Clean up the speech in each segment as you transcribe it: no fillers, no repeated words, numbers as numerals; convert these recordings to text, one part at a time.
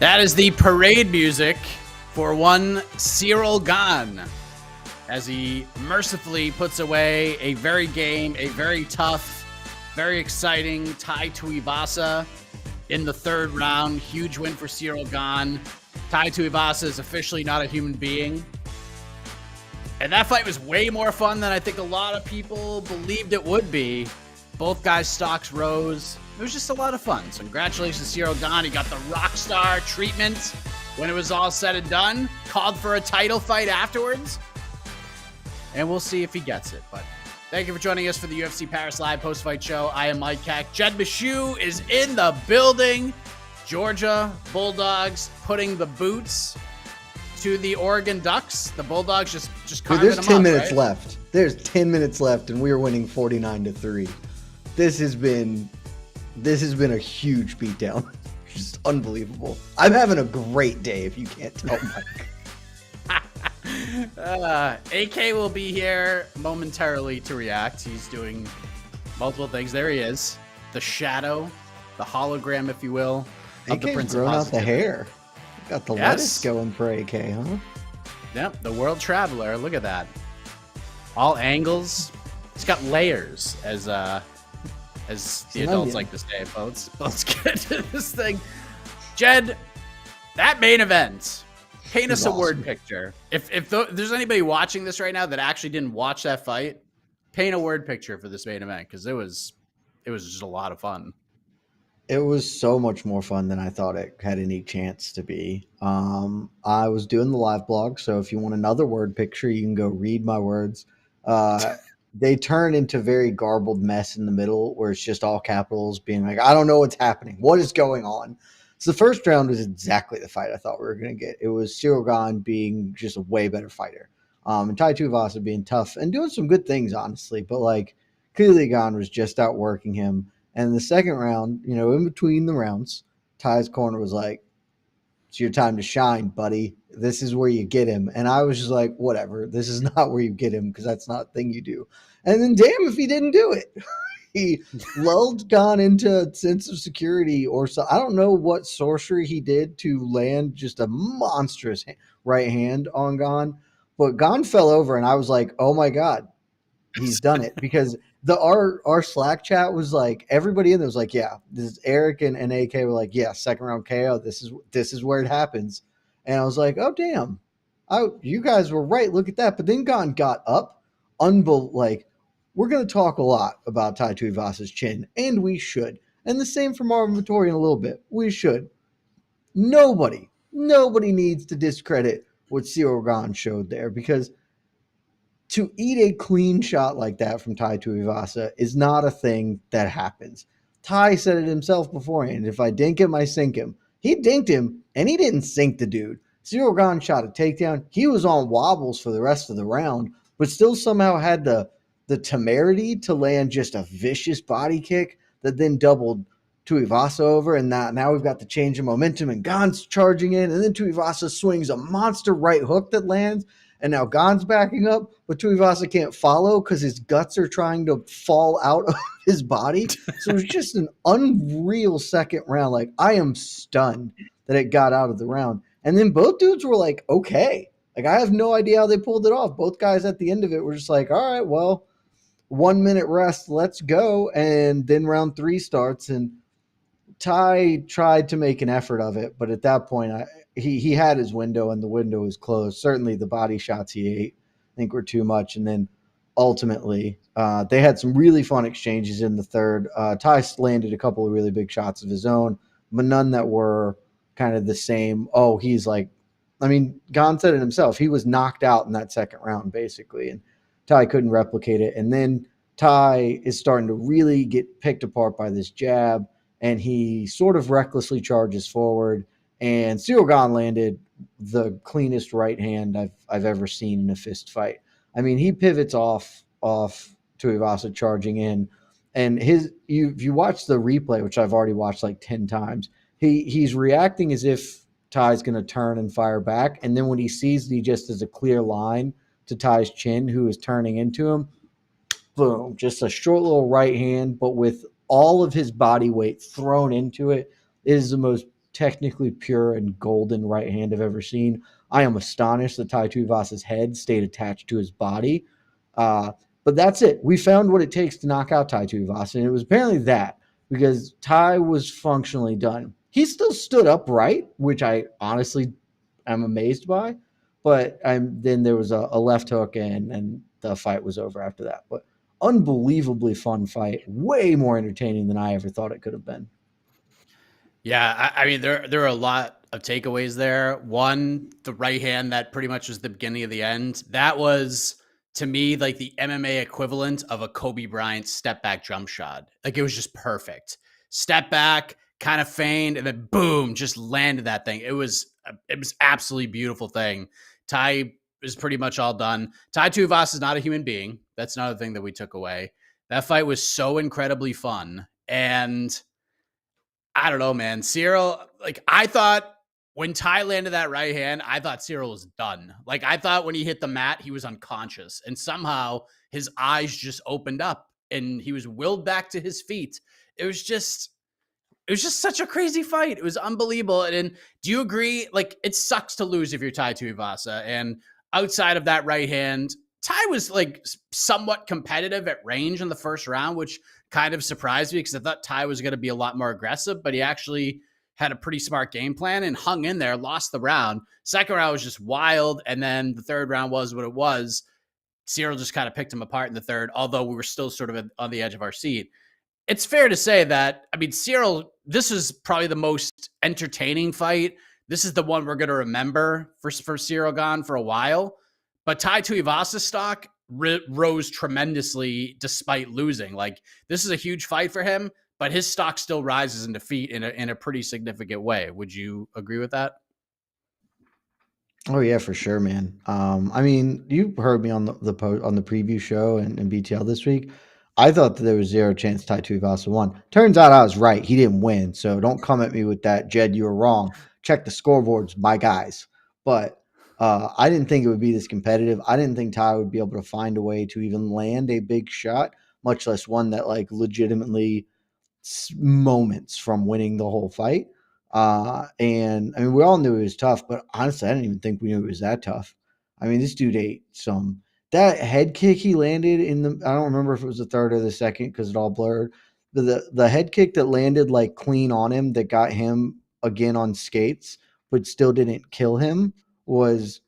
That is the parade music for one Ciryl Gane as he mercifully puts away a very tough, very exciting Tai Tuivasa in the third round. Huge win for Ciryl Gane. Tai Tuivasa is officially not a human being. And that fight was way more fun than I think a lot of people believed it would be. Both guys' stocks rose. It was just a lot of fun. So congratulations to Ciryl Gane. He got the rock star treatment when it was all said and done. Called for a title fight afterwards. And we'll see if he gets it. But thank you for joining us for the UFC Paris Live post-fight show. I am Mike Keck. Jed Meshew is in the building. Georgia Bulldogs putting the boots to the Oregon Ducks. The Bulldogs just carving them up. There's 10 minutes left. There's 10 minutes left, and we are winning 49-3. This has been a huge beatdown. Just unbelievable. I'm having a great day, if you can't tell, Mike. AK will be here momentarily to react. He's doing multiple things. There he is. The shadow, the hologram, if you will, of the Prince of grown out the Positivity. hair. Got the lettuce going for AK, huh? Yep, the world traveler. Look at that. All angles. It's got layers, as the adults like to say. But let's get into this thing. Jed, that main event. Paint us a word picture. If there's anybody watching this right now that actually didn't watch that fight, paint a word picture for this main event, because it was just a lot of fun. It was so much more fun than I thought it had any chance to be. I was doing the live blog, so if you want another word picture, you can go read my words. They turn into very garbled mess in the middle where it's just all capitals being like, I don't know what's happening. What is going on? So the first round was exactly the fight I thought we were going to get. It was Ciryl Gane being just a way better fighter. And Tai Tuivasa being tough and doing some good things, honestly. But, like, clearly Gane was just outworking him. And the second round, in between the rounds, Tai's corner was like, it's your time to shine, buddy. This is where you get him. And I was just like, whatever. This is not where you get him because that's not a thing you do. And then damn if he didn't do it. He lulled Gane into a sense of security or so. I don't know what sorcery he did to land just a monstrous right hand on Gane. But Gane fell over and I was like, oh my God, he's done it. Because our Slack chat was like, everybody in there was like, yeah, this is Eric and AK were like, yeah, second round KO. This is where it happens. And I was like, oh damn, you guys were right. Look at that. But then Gane got up, we're going to talk a lot about Tai Tuivasa's chin, and we should. And the same for Marvin Vettori in a little bit. We should. Nobody needs to discredit what Ciryl Gane showed there, because to eat a clean shot like that from Tai Tuivasa is not a thing that happens. Tai said it himself beforehand. If I dink him, I sink him. He dinked him, and he didn't sink the dude. Ciryl Gane shot a takedown. He was on wobbles for the rest of the round, but still somehow had the temerity to land just a vicious body kick that then doubled Tuivasa over. And now we've got the change of momentum, and Gane's charging in, and then Tuivasa swings a monster right hook that lands. And now Gane's backing up, but Tuivasa can't follow because his guts are trying to fall out of his body. So it was just an unreal second round. Like, I am stunned that it got out of the round. And then both dudes were like, okay. Like, I have no idea how they pulled it off. Both guys at the end of it were just like, all right, well, 1 minute rest, let's go. And then round 3 starts, and Tai tried to make an effort of it, but at that point, he had his window, and the window was closed. Certainly the body shots he ate, I think, were too much. And then ultimately, they had some really fun exchanges in the third. Tai landed a couple of really big shots of his own, but none that were kind of the same. Oh, he's like, I mean, Gane said it himself. He was knocked out in that second round, basically, and Tai couldn't replicate it. And then Tai is starting to really get picked apart by this jab, and he sort of recklessly charges forward. And Ciryl Gane landed the cleanest right hand I've ever seen in a fist fight. I mean, he pivots off Tuivasa charging in, and if you watch the replay, which I've already watched like 10 times, he's reacting as if Tai's going to turn and fire back, and then when he sees that he just has a clear line to Tai's chin, who is turning into him, boom, just a short little right hand, but with all of his body weight thrown into it. It is the most technically pure and golden right hand I've ever seen. I am astonished that Tai Tuivasa's head stayed attached to his body. Uh, but that's it. We found what it takes to knock out Tai Tuivasa, and it was apparently that, because Tai was functionally done. He still stood upright, which I honestly am amazed by. But then there was a left hook, and the fight was over after that. But unbelievably fun fight, way more entertaining than I ever thought it could have been. Yeah, I mean, there are a lot of takeaways there. One, the right hand that pretty much was the beginning of the end. That was, to me, like the MMA equivalent of a Kobe Bryant step back jump shot. Like, it was just perfect. Step back, kind of feigned, and then boom, just landed that thing. It was absolutely beautiful thing. Tai is pretty much all done. Tai Tuivasa is not a human being. That's another thing that we took away. That fight was so incredibly fun. And I don't know, man. Ciryl, like, I thought when Tai landed that right hand, I thought Ciryl was done. Like, I thought when he hit the mat, he was unconscious. And somehow his eyes just opened up and he was willed back to his feet. It was just such a crazy fight. It was unbelievable. And do you agree? Like, it sucks to lose if you're Tai Tuivasa. And outside of that right hand, Tai was like somewhat competitive at range in the first round, which kind of surprised me because I thought Tai was going to be a lot more aggressive, but he actually had a pretty smart game plan and hung in there, lost the round. Second round was just wild. And then the third round was what it was. Ciryl just kind of picked him apart in the third, although we were still sort of on the edge of our seat. It's fair to say that, I mean, Ciryl, this is probably the most entertaining fight. This is the one we're going to remember for Ciryl Gane for a while. But Tai Tuivasa's stock rose tremendously despite losing. Like, this is a huge fight for him, but his stock still rises in defeat in a pretty significant way. Would you agree with that? Oh yeah, for sure, man. I mean, you heard me on on the preview show and BTL this week. I thought that there was zero chance Tai Tuivasa won. Turns out I was right. He didn't win. So don't come at me with that, Jed. You were wrong. Check the scoreboards, my guys. But I didn't think it would be this competitive. I didn't think Tai would be able to find a way to even land a big shot, much less one that like legitimately moments from winning the whole fight. And I mean, we all knew it was tough, but honestly, I didn't even think we knew it was that tough. I mean, this dude ate some. That head kick he landed in the, I don't remember if it was the third or the second because it all blurred. But the head kick that landed like clean on him that got him again on skates, but still didn't kill him was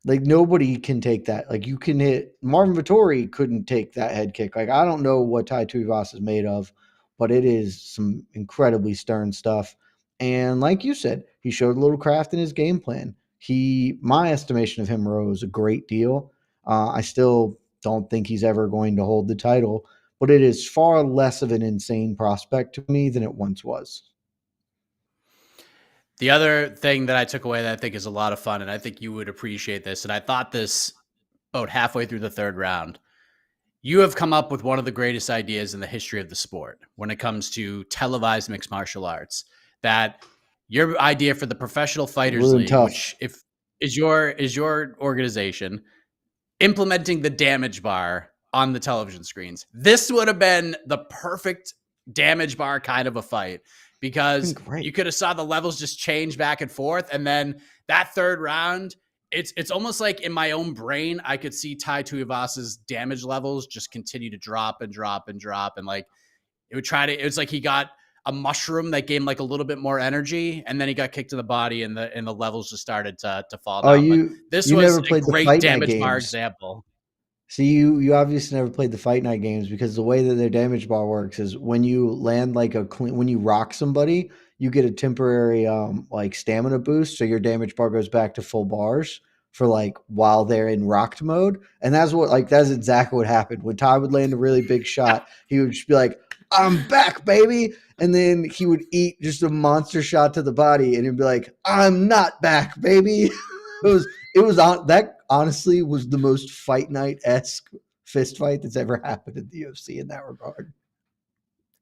like nobody can take that. Like you can hit Marvin Vettori couldn't take that head kick. Like I don't know what Tai Tuivasa is made of, but it is some incredibly stern stuff. And like you said, he showed a little craft in his game plan. My estimation of him rose a great deal. I still don't think he's ever going to hold the title, but it is far less of an insane prospect to me than it once was. The other thing that I took away that I think is a lot of fun, and I think you would appreciate this, and I thought this about halfway through the third round. You have come up with one of the greatest ideas in the history of the sport when it comes to televised mixed martial arts. That your idea for the Professional Fighters Really League, tough. which if is your organization, implementing the damage bar on the television screens. This would have been the perfect damage bar kind of a fight because Great. you could have saw the levels just change back and forth. And then that third round, it's almost like in my own brain, I could see Tai Tuivasa's damage levels just continue to drop and drop and drop. And like it was like he got a mushroom that gave him like a little bit more energy, and then he got kicked in the body, and the levels just started to fall Oh, down. But you this you was never a played the great Fight Night damage bar games. example. See, you obviously never played the Fight Night games because the way that their damage bar works is when you land like when you rock somebody, you get a temporary like stamina boost, so your damage bar goes back to full bars for like while they're in rocked mode, and that's exactly what happened when Ty would land a really big shot. He would just be like, "I'm back, baby," and then he would eat just a monster shot to the body, and he'd be like, "I'm not back, baby." It was on that honestly was the most Fight Night-esque fist fight that's ever happened in the UFC in that regard.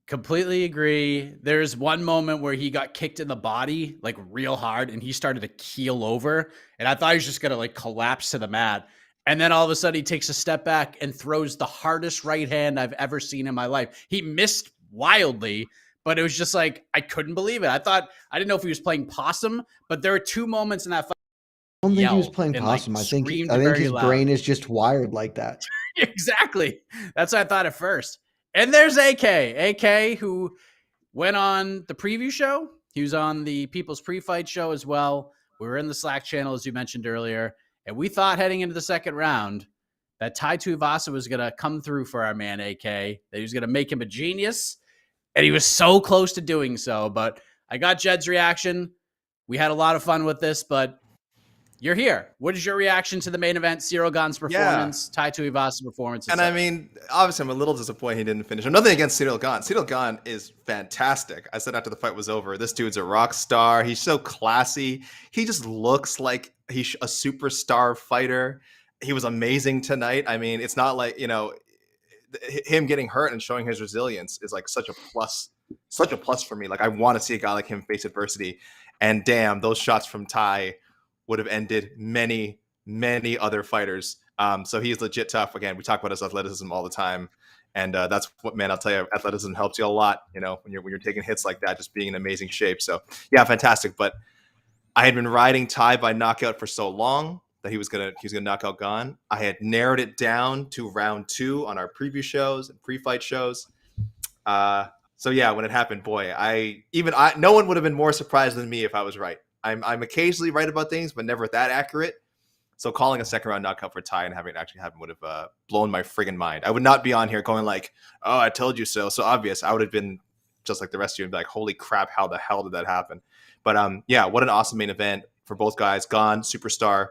Completely agree. There's one moment where he got kicked in the body like real hard and he started to keel over. And I thought he was just going to like collapse to the mat. And then all of a sudden he takes a step back and throws the hardest right hand I've ever seen in my life. He missed wildly, but it was just like, I couldn't believe it. I didn't know if he was playing possum, but there were 2 moments in that fight. I don't think he was Yelled playing and like possum. I think screamed his very loud. brain is just wired like that. Exactly. That's what I thought at first. And there's AK, who went on the preview show. He was on the People's Pre-Fight show as well. We were in the Slack channel, as you mentioned earlier, and we thought heading into the second round that Tai Tuivasa was going to come through for our man AK, that he was going to make him a genius, and he was so close to doing so. But I got Jed's reaction. We had a lot of fun with this, but you're here. What is your reaction to the main event, Ciryl Gane's performance, Tai Tuivasa's performance? And I mean, obviously, I'm a little disappointed he didn't finish. I'm nothing against Ciryl Gane. Ciryl Gane is fantastic. I said after the fight was over, this dude's a rock star. He's so classy. He just looks like he's a superstar fighter. He was amazing tonight. I mean, it's not like, him getting hurt and showing his resilience is like such a plus for me. Like, I want to see a guy like him face adversity. And damn, those shots from Tai would have ended many, many other fighters. So he's legit tough. Again, we talk about his athleticism all the time. And that's what, man, I'll tell you, athleticism helps you a lot, when you're taking hits like that, just being in amazing shape. So yeah, fantastic. But I had been riding Tai by knockout for so long that he was gonna knock out Gane. I had narrowed it down to round 2 on our preview shows and pre-fight shows. So yeah, when it happened, boy, no one would have been more surprised than me if I was right. I'm occasionally right about things, but never that accurate. So calling a second round knockout for Tai and having it actually happen would have blown my friggin' mind. I would not be on here going like, "Oh, I told you so." So obvious. I would have been just like the rest of you and be like, "Holy crap, how the hell did that happen?" But yeah, what an awesome main event for both guys. Gane, superstar,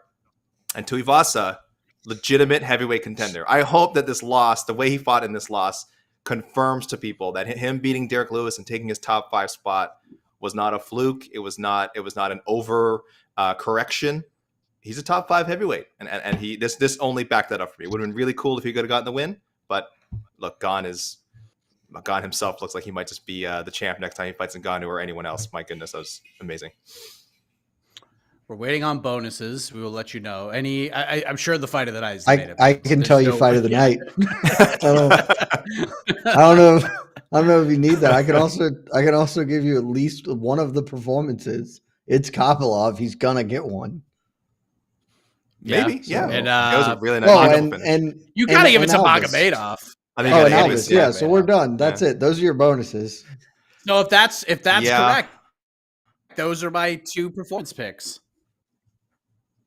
and Tuivasa, legitimate heavyweight contender. I hope that this loss, the way he fought in this loss, confirms to people that him beating Derek Lewis and taking his top 5 spot was not a fluke. It was not an over correction. He's a top 5 heavyweight, and this only backed that up for me. It would have been really cool if he could have gotten the win, but look, Gane himself looks like he might just be the champ next time he fights Ngannou or anyone else. My goodness, that was amazing. We're waiting on bonuses. We will let you know. I'm sure the fight of the night is I can tell you fight of the night. I don't know if you need that. I can also give you at least one of the performances. It's Kopylov. He's gonna get one. Maybe, yeah. And that was a really nice and you gotta give it to Magomedov. I think and Alves. Yeah, so we're done. That's it. Those are your bonuses. So if that's correct, those are my 2 performance picks.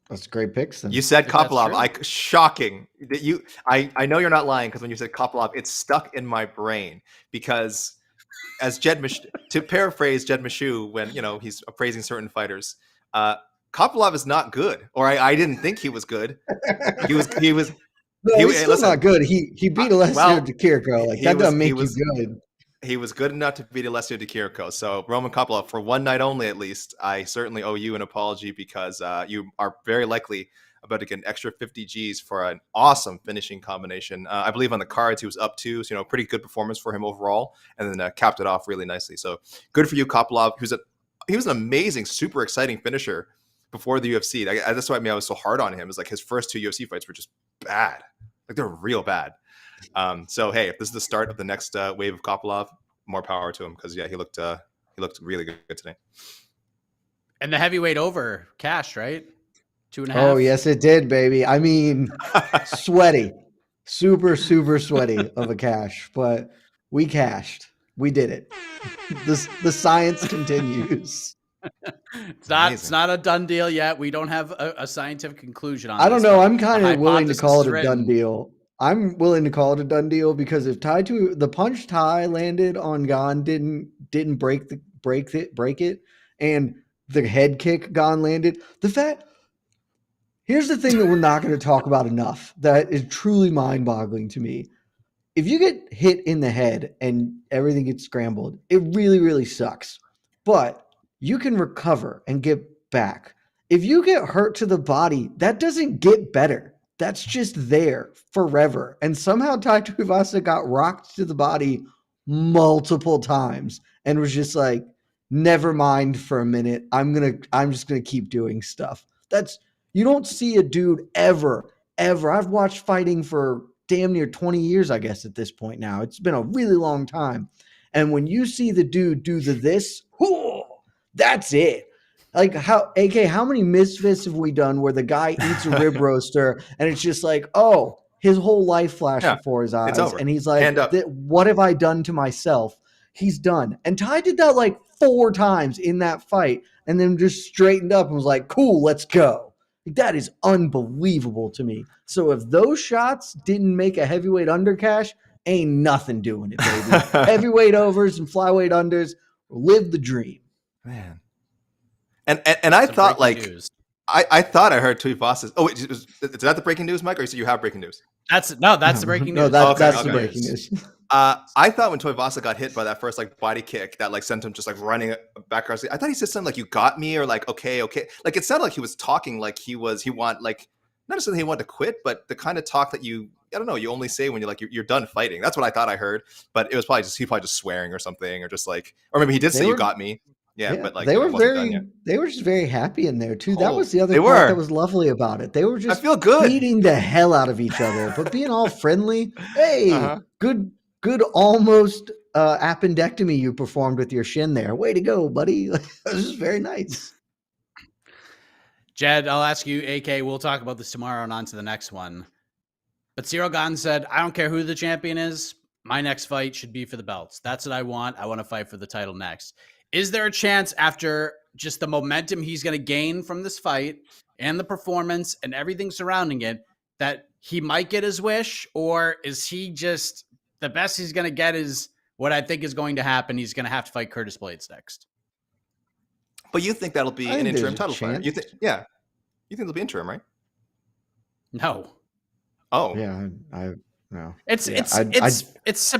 That's great picks. Then. You said Kopylov. Shocking that you. I know you're not lying, because when you said Kopylov, it's stuck in my brain, because as Jed Meshew, to paraphrase Jed Meshew when he's appraising certain fighters, Kopylov is not good, or I didn't think he was good. He was. No, he's still not good. He beat Alessio Di Chirico. Like that doesn't make you good. He was good enough to beat Alessio Di Chirico. So Roman Kopylov, for one night only at least, I certainly owe you an apology, because you are very likely about to get an extra 50 Gs for an awesome finishing combination. I believe on the cards he was up 2, so pretty good performance for him overall, and then capped it off really nicely. So good for you, Kopylov. He was an amazing, super exciting finisher before the UFC. That's why I was so hard on him. Is like his first 2 UFC fights were just bad. Like they're real bad. So hey, if this is the start of the next wave of Kopylov, more power to him, because yeah, he looked really good today. And the heavyweight over cashed, right? 2.5. Oh yes, it did, baby. I mean, sweaty, super sweaty of a cash, but we cashed. We did it. The science continues. It's not a done deal yet. We don't have a scientific conclusion on. I don't know. I'm kind of willing to call it a written. done deal. I'm willing to call it a done deal, because if the punch Tai landed on Gane didn't break it, and the head kick Gane landed, here's the thing that we're not going to talk about enough that is truly mind-boggling to me. If you get hit in the head and everything gets scrambled, it really, really sucks. But you can recover and get back. If you get hurt to the body, that doesn't get better. That's just there forever. And somehow Tai Tuivasa got rocked to the body multiple times and was just like, never mind for a minute. I'm just gonna keep doing stuff. You don't see a dude ever. I've watched fighting for damn near 20 years, I guess, at this point now. It's been a really long time. And when you see the dude do this, that's it. Like how many misfits have we done where the guy eats a rib roaster and it's just like, oh, his whole life flashed before his eyes. It's over. And he's like, Hand up. what have I done to myself? He's done. And Tai did that like 4 times in that fight and then just straightened up and was like, cool, let's go. That is unbelievable to me. So if those shots didn't make a heavyweight undercash, ain't nothing doing it, baby. Heavyweight overs and flyweight unders, live the dream. Man. And I thought I thought I heard Tuivasa's. Oh, wait, is that the breaking news, Mike? Or you said you have breaking news? That's the breaking news. No, that's the breaking news. I thought when Tuivasa got hit by that first like body kick that like sent him just like running back, I thought he said something like "you got me" or like "okay." Like it sounded like he was talking like he want like not necessarily he wanted to quit, but the kind of talk that you only say when you're done fighting. That's what I thought I heard, but it was probably just swearing or something, or just like, or maybe he did say "you got me." Yeah, but like they were just very happy in there too. That was the other part that was lovely about it. They were just I feel good. beating the hell out of each other, but being all friendly. Hey, good almost appendectomy you performed with your shin there. Way to go, buddy. This is very nice. Jed, I'll ask you, AK, we'll talk about this tomorrow and on to the next one. But Ciryl Gane said, I don't care who the champion is. My next fight should be for the belts. That's what I want. I want to fight for the title next. Is there a chance after just the momentum he's going to gain from this fight and the performance and everything surrounding it that he might get his wish? Or is he just the best he's going to get is what I think is going to happen? He's going to have to fight Curtis Blaydes next. But you think that'll be an interim title fight? You think it'll be interim, right? No. Oh. Yeah, no. It's September.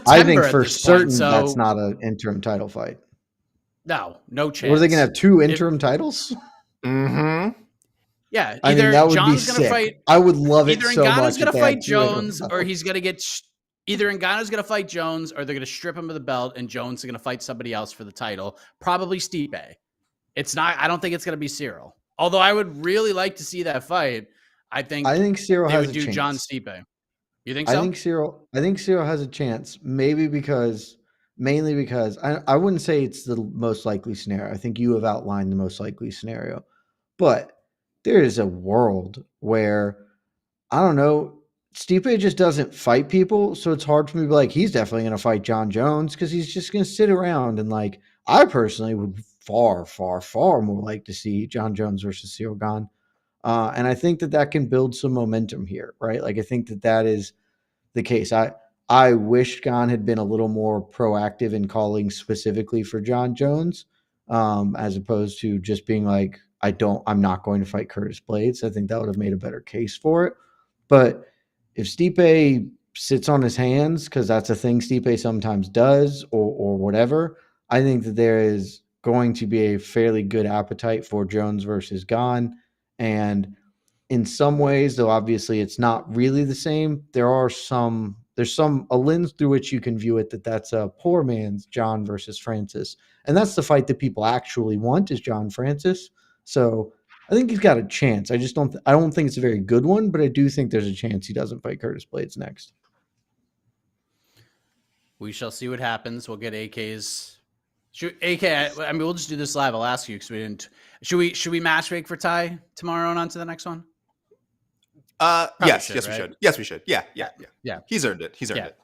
I think for certain point, so that's not an interim title fight. No chance. What, are they going to have 2 interim titles? Mm-hmm. Yeah, either that would John's be going to sick. fight. I would love it so much. Either Ngannou's going to fight Jones, or he's going to get. Either Ngannou's going to fight Jones, or they're going to strip him of the belt, and Jones is going to fight somebody else for the title. Probably Stipe. It's not. I don't think it's going to be Ciryl. Although I would really like to see that fight. I think Ciryl has would do a chance. John Stipe. You think so? I think Ciryl has a chance. Mainly because I wouldn't say it's the most likely scenario. I think you have outlined the most likely scenario, but there is a world where I don't know. Stipe just doesn't fight people, so it's hard for me to be like, he's definitely going to fight John Jones because he's just going to sit around. And like, I personally would far, far, far more like to see John Jones versus Ciryl Gane. And I think that can build some momentum here, right? Like, I think that is the case. I wish Gane had been a little more proactive in calling specifically for John Jones, as opposed to just being like, I'm not going to fight Curtis Blaydes. I think that would have made a better case for it. But if Stipe sits on his hands, because that's a thing Stipe sometimes does, or whatever, I think that there is going to be a fairly good appetite for Jones versus Gane. And in some ways, though obviously it's not really the same, there's a lens through which you can view it that's a poor man's John versus Francis. And that's the fight that people actually want, is John Francis. So I think he's got a chance. I don't think it's a very good one, but I do think there's a chance he doesn't fight Curtis Blaydes next. We shall see what happens. We'll get AK's. I mean, we'll just do this live. I'll ask you because we didn't. Should we match make for Tai tomorrow and on to the next one? Yes, should, yes, right? we should. Yes, we should. Yeah. He's earned it. It.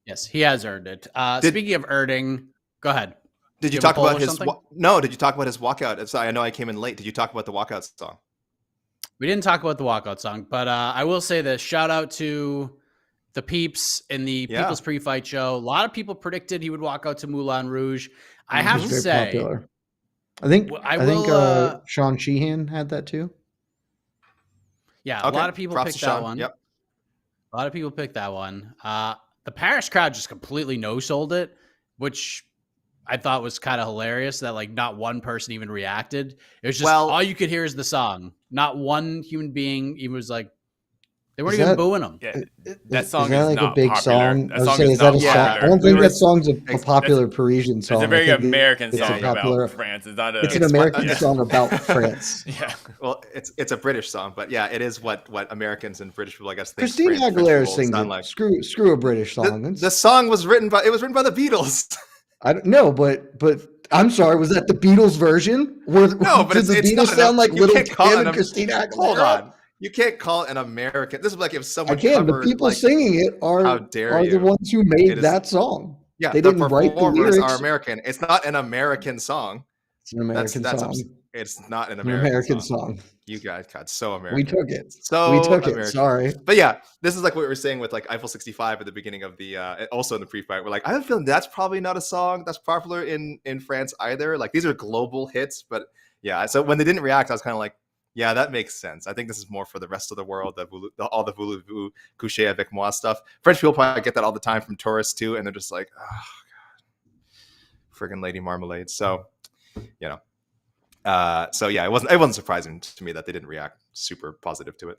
Yes, he has earned it. Speaking of earning, go ahead. Did you talk about his? No. Did you talk about his walkout? I know I came in late. Did you talk about the walkout song? We didn't talk about the walkout song, but I will say this: shout out to the peeps in the People's Pre-Fight Show. A lot of people predicted he would walk out to Moulin Rouge. I have to say, popular. I think Sean Sheehan had that too. Yeah, a lot of people picked that one. Yep. A lot of people picked that one. The Paris crowd just completely no-sold it, which I thought was kind of hilarious that like not one person even reacted. It was just all you could hear is the song. Not one human being even was like, they weren't even booing him. Yeah, that song is like not a big popular. song. That song is not popular. I don't think that song's a popular Parisian song. It's a very American song popular, about France. It's an American song about France. Yeah. Well, it's a British song, but yeah, it is what Americans and British people, I guess, think. Christina Aguilera sings it. Like. Screw a British song. The song was written by the Beatles. I don't know, but I'm sorry. Was that the Beatles version? No, but did the it's Beatles not sound like you Little can't call Kim it and Christina Aguilera? Hold on. You can't call it an American. This is like if I someone can. The covered people like singing it how are dare the you? ones who It made is that song. yeah, They the didn't write the performers are lyrics. American. It's not an American song. It's an American song. It's not an It's an American American song. song. You guys got so We American. took it. So We took it. American. Sorry. But yeah, this is like what we were saying with like Eiffel 65 at the beginning of the also in the pre-fight. We're like, I have a feeling that's probably not a song that's popular in France either. Like these are global hits, but yeah. So when they didn't react, I was kind of like, yeah, that makes sense. I think this is more for the rest of the world, all the voulez-vous coucher avec moi stuff. French people probably get that all the time from tourists too, and they're just like, oh god, friggin' Lady Marmalade. So, you know. So yeah, it wasn't surprising to me that they didn't react super positive to it.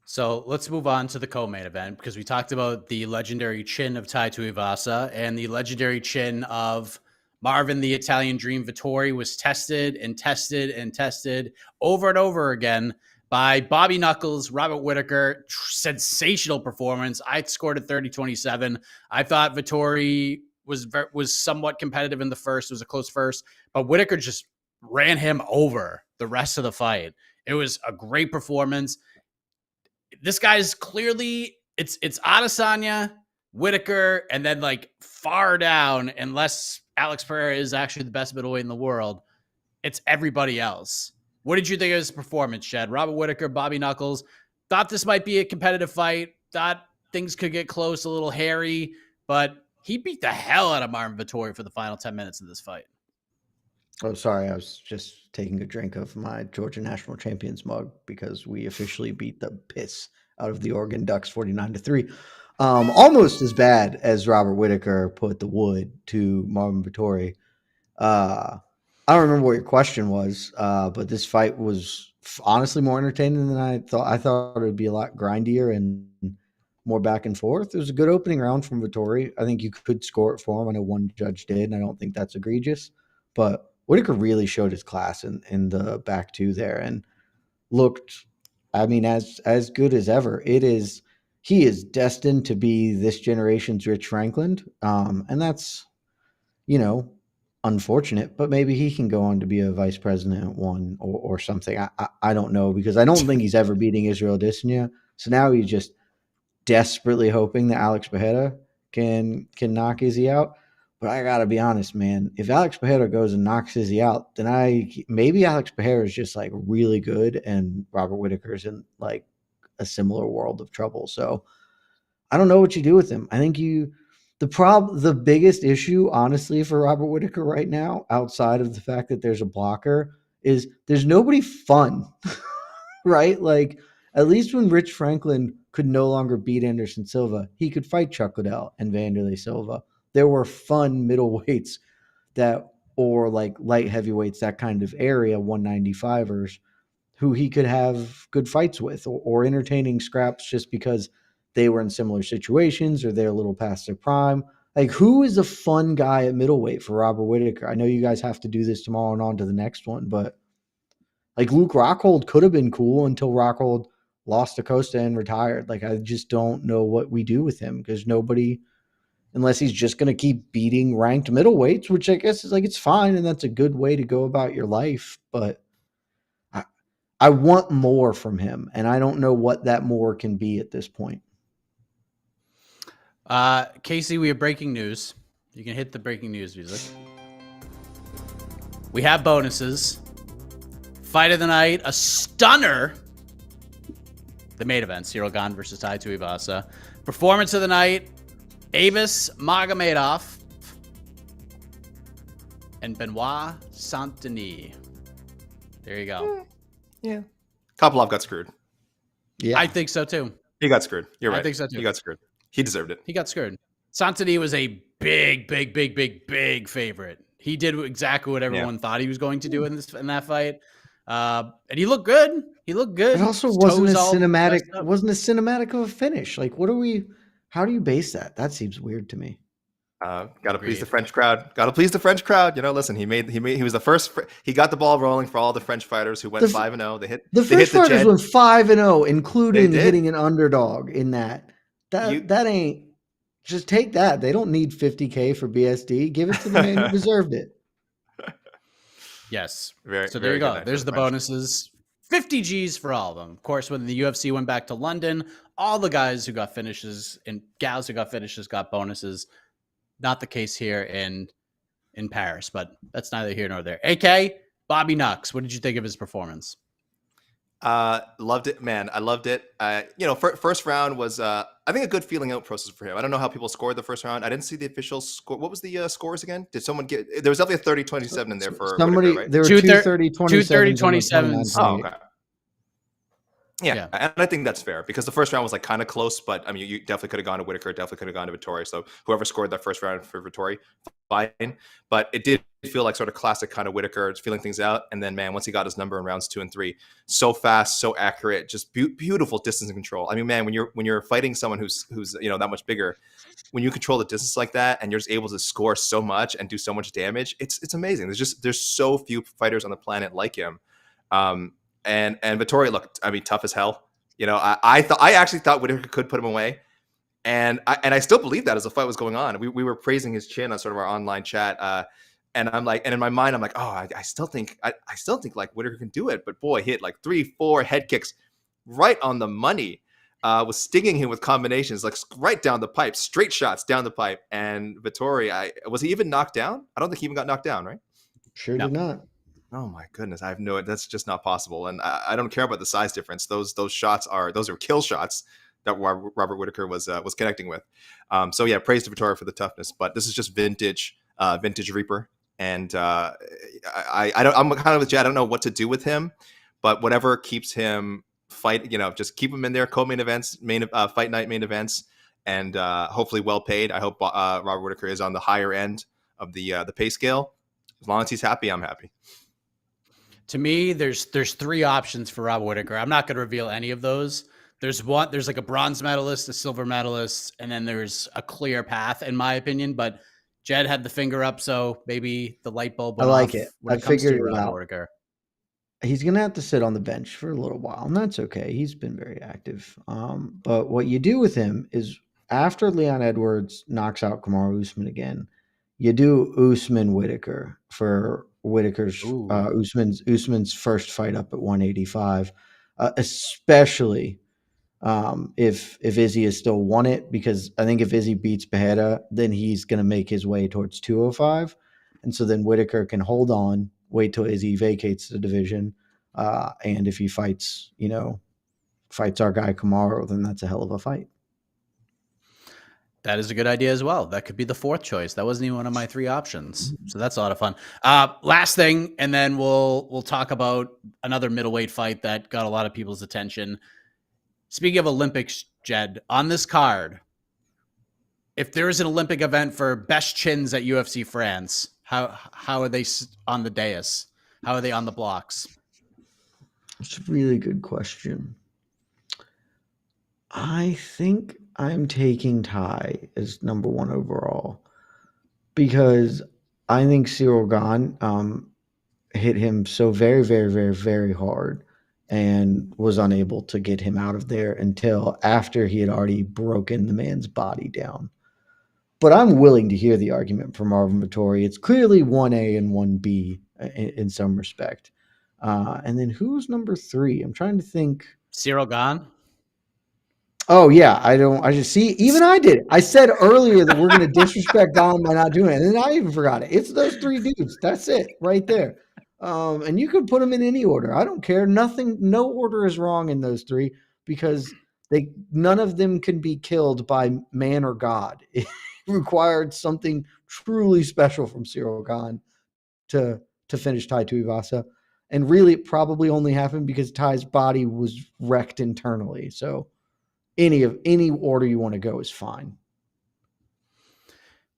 So let's move on to the co-main event because we talked about the legendary chin of Tai Tuivasa and the legendary chin of Marvin the Italian Dream Vettori was tested and tested and tested over and over again by Bobby Knuckles, Robert Whittaker. Sensational performance. I scored at 30-27. I thought Vettori was somewhat competitive in the first. It was a close first, but Whittaker just ran him over the rest of the fight. It was a great performance. This guy's clearly it's Adesanya, Whittaker, and then like far down, unless Alex Pereira is actually the best middleweight in the world, it's everybody else. What did you think of his performance, Jed? Robert Whittaker, Bobby Knuckles. Thought this might be a competitive fight. Thought things could get close, a little hairy, but he beat the hell out of Marvin Vettori for the final 10 minutes of this fight. Oh, sorry. I was just taking a drink of my Georgia National Champions mug because we officially beat the piss out of the Oregon Ducks 49-3. Almost as bad as Robert Whittaker put the wood to Marvin Vettori. I don't remember what your question was, but this fight was honestly more entertaining than I thought. I thought it would be a lot grindier and more back and forth. It was a good opening round from Vettori. I think you could score it for him. I know one judge did, and I don't think that's egregious. But Whittaker really showed his class in the back two there and looked, I mean, as good as ever. He is destined to be this generation's Rich Franklin. And that's, unfortunate, but maybe he can go on to be a vice president at one or something. I don't know, because I don't think he's ever beating Israel Adesanya. So now he's just desperately hoping that Alex Pereira can knock Izzy out. But I gotta be honest, man. If Alex Pereira goes and knocks Izzy out, then maybe Alex Pereira is just like really good, and Robert Whittaker's in like a similar world of trouble. So I don't know what you do with him. I think the biggest issue, honestly, for Robert Whittaker right now, outside of the fact that there's a blocker, is there's nobody fun, right? Like, at least when Rich Franklin could no longer beat Anderson Silva, he could fight Chuck Liddell and Vanderlei Silva. There were fun middleweights or like light heavyweights, that kind of area, 195ers, who he could have good fights with or entertaining scraps just because they were in similar situations or they're a little past their prime. Like, who is a fun guy at middleweight for Robert Whittaker? I know you guys have to do this tomorrow and on to the next one, but like Luke Rockhold could have been cool until Rockhold lost to Costa and retired. Like, I just don't know what we do with him because nobody, unless he's just going to keep beating ranked middleweights, which I guess is like, it's fine. And that's a good way to go about your life. But I want more from him. And I don't know what that more can be at this point. Casey, we have breaking news. You can hit the breaking news music. We have bonuses. Fight of the night, a stunner. The main event, Ciryl Gane versus Tai Tuivasa. Performance of the night, Avis Magomedov and Benoit Saint-Denis. There you go. Yeah. Kopylov got screwed. Yeah, I think so too. He got screwed. You're right. I think so too. He got screwed. He deserved it. He got screwed. Saint-Denis was a big favorite. He did exactly what everyone thought he was going to do in that fight. And he looked good. He looked good. It also His wasn't toes all messed up. wasn't as cinematic of a finish. Like, how do you base that? That seems weird to me. Got to please the French crowd. Got to please the French crowd. Listen, he was the first. He got the ball rolling for all the French fighters who went 5-0. They hit the French fighters went 5-0, including They did. hitting an underdog in that. That ain't. Just take that. They don't need $50K for BSD. Give it to the man who deserved it. Yes. Very, So there very you good go. night for There's the French. bonuses. 50 G's for all of them. Of course, when the UFC went back to London, all the guys who got finishes and gals who got finishes got bonuses. Not the case here in Paris, but that's neither here nor there. AK, Bobby Knox, what did you think of his performance? Loved it, man. I loved it. First round was, I think, a good feeling out process for him. I don't know how people scored the first round. I didn't see the official score. What was the scores again? Did someone get? There was definitely a 30-27 in there for somebody. Whittaker, right? There were 230-27s. 230-27s. Oh, okay. Yeah, and I think that's fair because the first round was like kind of close, but I mean, you definitely could have gone to Whittaker, definitely could have gone to Vettori. So whoever scored that first round for Vettori, fine. But it did feel like sort of classic kind of Whittaker, feeling things out. And then, man, once he got his number in rounds 2 and 3, so fast, so accurate, just beautiful distance and control. I mean, man, when you're fighting someone who's that much bigger, when you control the distance like that and you're just able to score so much and do so much damage, it's amazing. There's so few fighters on the planet like him. And Vettori looked, I mean, tough as hell. I actually thought Whittaker could put him away. And I still believe that as the fight was going on. We were praising his chin on sort of our online chat. And I'm like, and in my mind, I'm like, oh, I still think like Whittaker can do it. But boy, hit like 3-4 head kicks right on the money. Was stinging him with combinations, like right down the pipe, straight shots down the pipe. And Vettori, was he even knocked down? I don't think he even got knocked down, right? Sure did not. Oh my goodness, I have no. That's just not possible, and I don't care about the size difference. Those shots are kill shots that Robert Whittaker was connecting with. So yeah, praise to Vettori for the toughness, but this is just vintage Reaper, and I'm kind of with Jed. I don't know what to do with him, but whatever keeps him fight, just keep him in there. Co-main events, fight night main events, and hopefully well paid. I hope Robert Whittaker is on the higher end of the pay scale. As long as he's happy, I'm happy. To me, there's 3 options for Rob Whittaker. I'm not going to reveal any of those. There's like a bronze medalist, a silver medalist, and then there's a clear path, in my opinion. But Jed had the finger up, so maybe the light bulb went off it. when I it comes to figured it Rob out. Whittaker. He's going to have to sit on the bench for a little while, and that's okay. He's been very active. But what you do with him is after Leon Edwards knocks out Kamaru Usman again, you do Usman Whittaker for Whittaker's Usman's first fight up at 185, especially if Izzy has still won it, because I think if Izzy beats Pereira, then he's going to make his way towards 205, and so then Whittaker can hold on, wait till Izzy vacates the division, and if he fights our guy Kamaru, then that's a hell of a fight. That is a good idea as well. That could be the 4th choice. That wasn't even one of my 3 options. So that's a lot of fun. Last thing, and then we'll talk about another middleweight fight that got a lot of people's attention. Speaking of Olympics, Jed, on this card, if there is an Olympic event for best chins at UFC France, how are they on the dais? How are they on the blocks? It's a really good question. I think I'm taking Tai as number 1 overall because I think Ciryl Gane hit him so very, very, very, very hard and was unable to get him out of there until after he had already broken the man's body down. But I'm willing to hear the argument for Marvin Vettori. It's clearly 1A and 1B in some respect. And then who's number 3? I'm trying to think. Ciryl Gane? Oh, yeah. I just see. Even I did. I said earlier that we're going to disrespect Gane by not doing it. And then I even forgot it. It's those 3 dudes. That's it right there. And you could put them in any order. I don't care. No order is wrong in those 3 because none of them can be killed by man or God. It required something truly special from Ciryl Gane to finish Tai Tuivasa. And really, it probably only happened because Tai's body was wrecked internally. So any order you want to go is fine.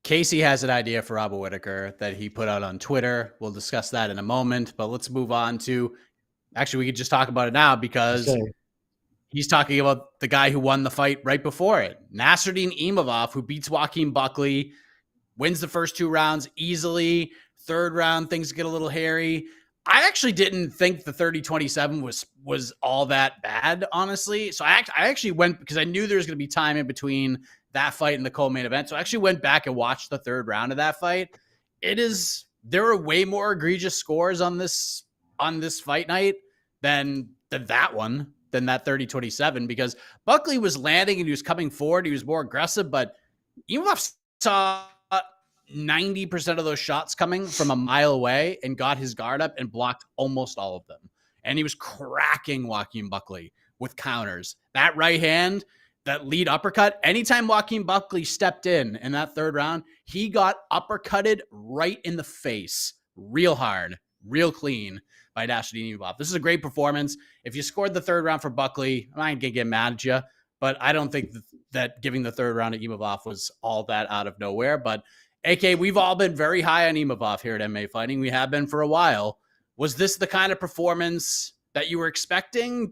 Casey has an idea for Robert Whittaker that he put out on Twitter. We'll discuss that in a moment, but let's move on to, actually, we could just talk about it now because he's talking about the guy who won the fight right before it. Nassourdine Imavov, who beats Joaquin Buckley, wins the first 2 rounds easily. 3rd round, things get a little hairy. I actually didn't think the 30-27 was all that bad, honestly. So I actually went because I knew there was going to be time in between that fight in the co-main event. So I actually went back and watched the third round of that fight. There are way more egregious scores on this fight night than that 30-27, because Buckley was landing and he was coming forward. He was more aggressive, but Imavov saw 90% of those shots coming from a mile away and got his guard up and blocked almost all of them. And he was cracking Joaquin Buckley with counters. That right hand, that lead uppercut, anytime Joaquin Buckley stepped in that third round, he got uppercutted right in the face, real hard, real clean by Nassourdine Imavov. This is a great performance. If you scored the third round for Buckley, I'm not going to get mad at you, but I don't think that giving the third round to Imavov was all that out of nowhere. But AK, we've all been very high on Imavov here at MMA Fighting. We have been for a while. Was this the kind of performance that you were expecting?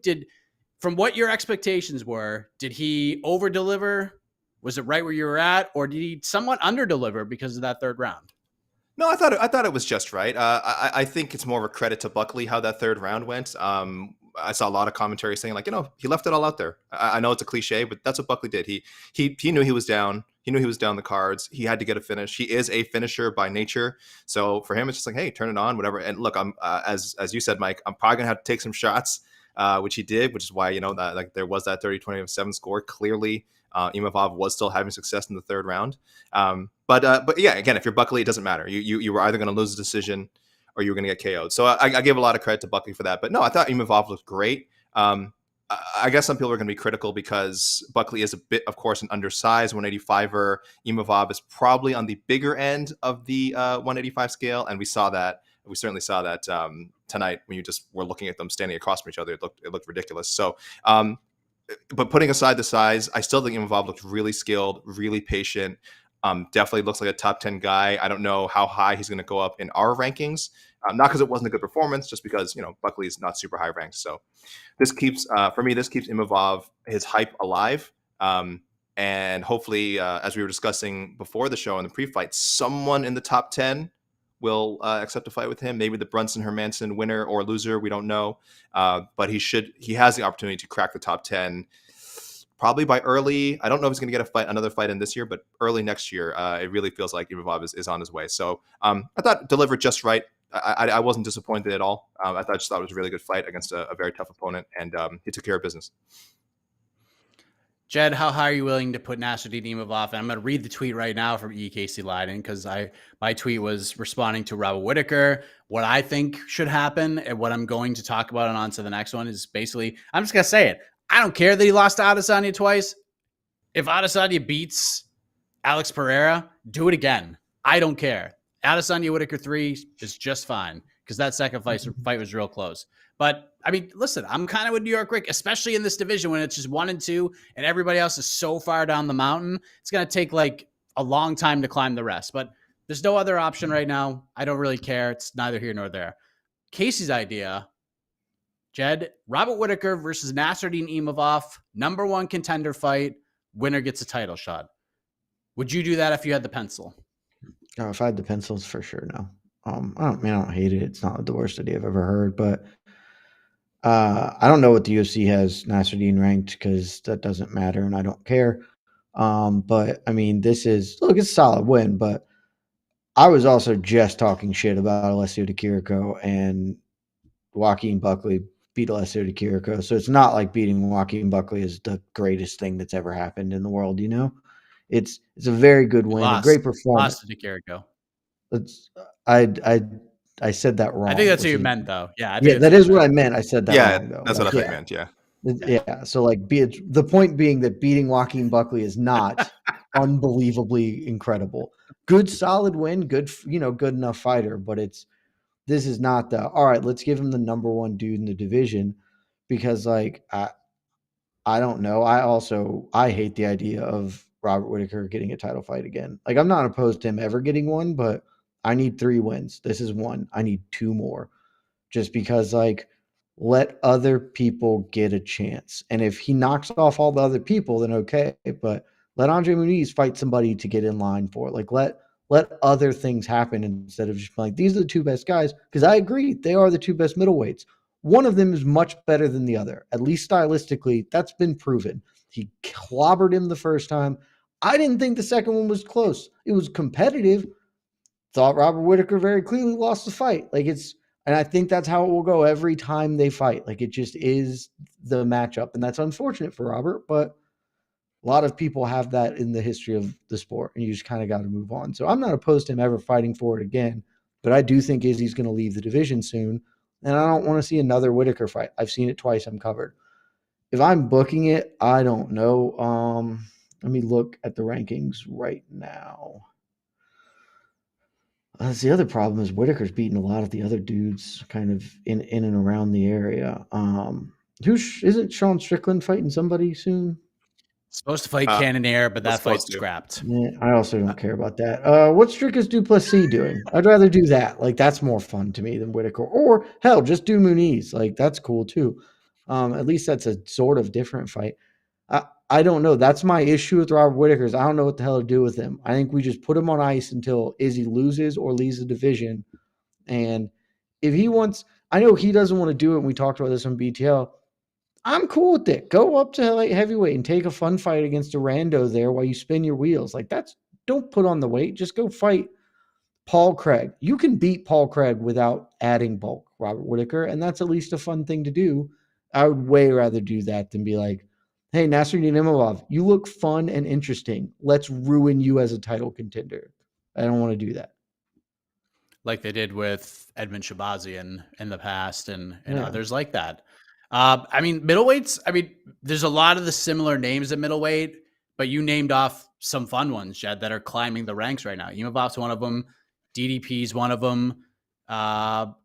From what your expectations were, did he over-deliver? Was it right where you were at? Or did he somewhat under-deliver because of that third round? No, I thought it was just right. I think it's more of a credit to Buckley how that third round went. I saw a lot of commentary saying, like, he left it all out there. I know it's a cliche, but that's what Buckley did. He knew he was down. He knew he was down the cards. He had to get a finish. He is a finisher by nature. So for him, it's just like, hey, turn it on, whatever. And look, I'm as you said, Mike, I'm probably gonna have to take some shots, which he did, which is why that like there was that 30-27 score. Clearly, Imavov was still having success in the third round. But yeah, again, if you're Buckley, it doesn't matter. You were either going to lose the decision or you were going to get KO'd. So I give a lot of credit to Buckley for that. But no, I thought Imavov looked great. I guess some people are going to be critical because Buckley is a bit, of course, an undersized 185er. Imavov is probably on the bigger end of the 185 scale, and we saw that. We certainly saw that tonight when you just were looking at them standing across from each other. It looked ridiculous. So, but putting aside the size, I still think Imavov looked really skilled, really patient. Definitely looks like a top 10 guy. I don't know how high he's going to go up in our rankings. Not because it wasn't a good performance, just because Buckley is not super high ranked. So this keeps Imavov his hype alive, and hopefully, as we were discussing before the show in the pre-fight, someone in the top 10 will accept a fight with him. Maybe the Brunson Hermanson winner or loser, we don't know, but he has the opportunity to crack the top 10. Probably by early, I don't know if he's going to get another fight in this year, but early next year, it really feels like Imavov is on his way. So I thought delivered just right. I wasn't disappointed at all. I just thought it was a really good fight against a very tough opponent, and he took care of business. Jed, how high are you willing to put Nassourdine Imavov? And I'm going to read the tweet right now from EKC Leiden, because my tweet was responding to Robert Whittaker. What I think should happen and what I'm going to talk about and on to the next one is basically, I'm just going to say it. I don't care that he lost to Adesanya twice. If Adesanya beats Alex Pereira, do it again. I don't care. Adesanya Whittaker 3 is just fine, because that second fight was real close. But, I mean, listen, I'm kind of with New York Rick, especially in this division when it's just 1 and 2 and everybody else is so far down the mountain. It's going to take like a long time to climb the rest. But there's no other option right now. I don't really care. It's neither here nor there. Casey's idea, Jed, Robert Whittaker versus Nassourdine Imavov, #1 contender fight, winner gets a title shot. Would you do that if you had the pencil? Oh, if I had the pencils, for sure, no. I don't hate it. It's not the worst idea I've ever heard, but I don't know what the UFC has Nassourdine ranked, because that doesn't matter and I don't care. But I mean, it's a solid win, but I was also just talking shit about Alessio Di Chirico, and Joaquin Buckley beat Alessio Di Chirico. So it's not like beating Joaquin Buckley is the greatest thing that's ever happened in the world, It's a very good win, a great performance. Lost to Di Chirico. I said that wrong. I think that's what you meant, though. Yeah, that is what I meant. I said that wrong, though. That's what I meant. Yeah. Yeah. So the point being that beating Joaquin Buckley is not unbelievably incredible. Good, solid win. Good, good enough fighter. But this is not all right, let's give him the #1 dude in the division, because I don't know. I hate the idea of Robert Whittaker getting a title fight again. Like, I'm not opposed to him ever getting one, but I need 3 wins. This is 1. I need 2 more, just because let other people get a chance. And if he knocks off all the other people, then okay. But let Andre Muniz fight somebody to get in line for it. Let other things happen instead of just these are the 2 best guys. Because I agree, they are the 2 best middleweights. One of them is much better than the other, at least stylistically. That's been proven. He clobbered him the first time. I didn't think the second one was close. It was competitive. Thought Robert Whittaker very clearly lost the fight. And I think that's how it will go every time they fight. Like, it just is the matchup, and that's unfortunate for Robert, but a lot of people have that in the history of the sport, and you just kind of got to move on. So I'm not opposed to him ever fighting for it again, but I do think Izzy's going to leave the division soon, and I don't want to see another Whittaker fight. I've seen it twice. I'm covered. If I'm booking it, I don't know. Let me look at the rankings right now. That's the other problem is Whittaker's beating a lot of the other dudes kind of in and around the area. Isn't Sean Strickland fighting somebody soon? Supposed to fight Cannonier, but that fight's scrapped. Yeah, I also don't care about that. What's Dricus Duplessis doing? I'd rather do that. Like, that's more fun to me than Whittaker. Or hell, just do Muniz. Like, that's cool too. At least that's a sort of different fight. I don't know. That's my issue with Robert Whittaker. I don't know what the hell to do with him. I think we just put him on ice until Izzy loses or leaves the division. And if he wants, I know he doesn't want to do it. And we talked about this on BTL. I'm cool with it. Go up to light heavyweight and take a fun fight against a rando there while you spin your wheels. Like, don't put on the weight. Just go fight Paul Craig. You can beat Paul Craig without adding bulk, Robert Whittaker, and that's at least a fun thing to do. I would way rather do that than be like, hey, Nassourdine Imavov, you look fun and interesting. Let's ruin you as a title contender. I don't want to do that. Like they did with Edmund Shabazian in the past and Yeah. others like that. I mean, middleweights, there's a lot of the similar names at middleweight, but you named off some fun ones, Jed, that are climbing the ranks right now. Imavov's one of them. DDP's one of them. And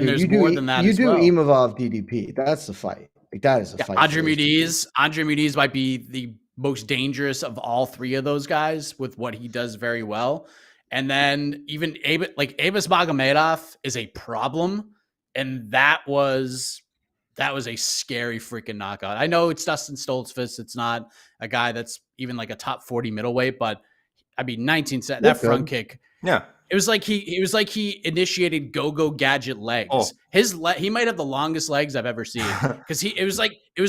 there's more than that as well. You do Imavov DDP. That's the fight. Like, that is a fight. Andre Muniz might be the most dangerous of all three of those guys with what he does very well. And then even Abus Magomedov is a problem. And that was a scary freaking knockout. I know it's Dustin Stoltzfus. It's not a guy that's even like a top 40 middleweight, but 19 set that front kick. Yeah. It was like he initiated go-go gadget legs. Oh. He might have the longest legs I've ever seen because it was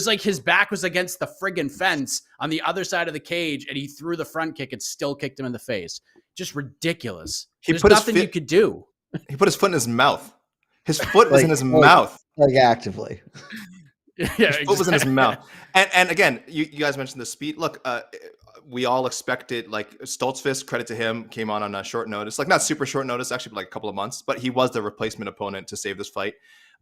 like his back was against the friggin' fence on the other side of the cage, and he threw the front kick and still kicked him in the face. Just ridiculous. There's nothing you could do. He put his foot in his mouth. His foot was in his mouth. Like, actively. Yeah, his foot was in his mouth. And again, you guys mentioned the speed. Look, we all expected, like, Stoltzfus, credit to him, came on a short notice, like not super short notice, actually, but like a couple of months, but he was the replacement opponent to save this fight.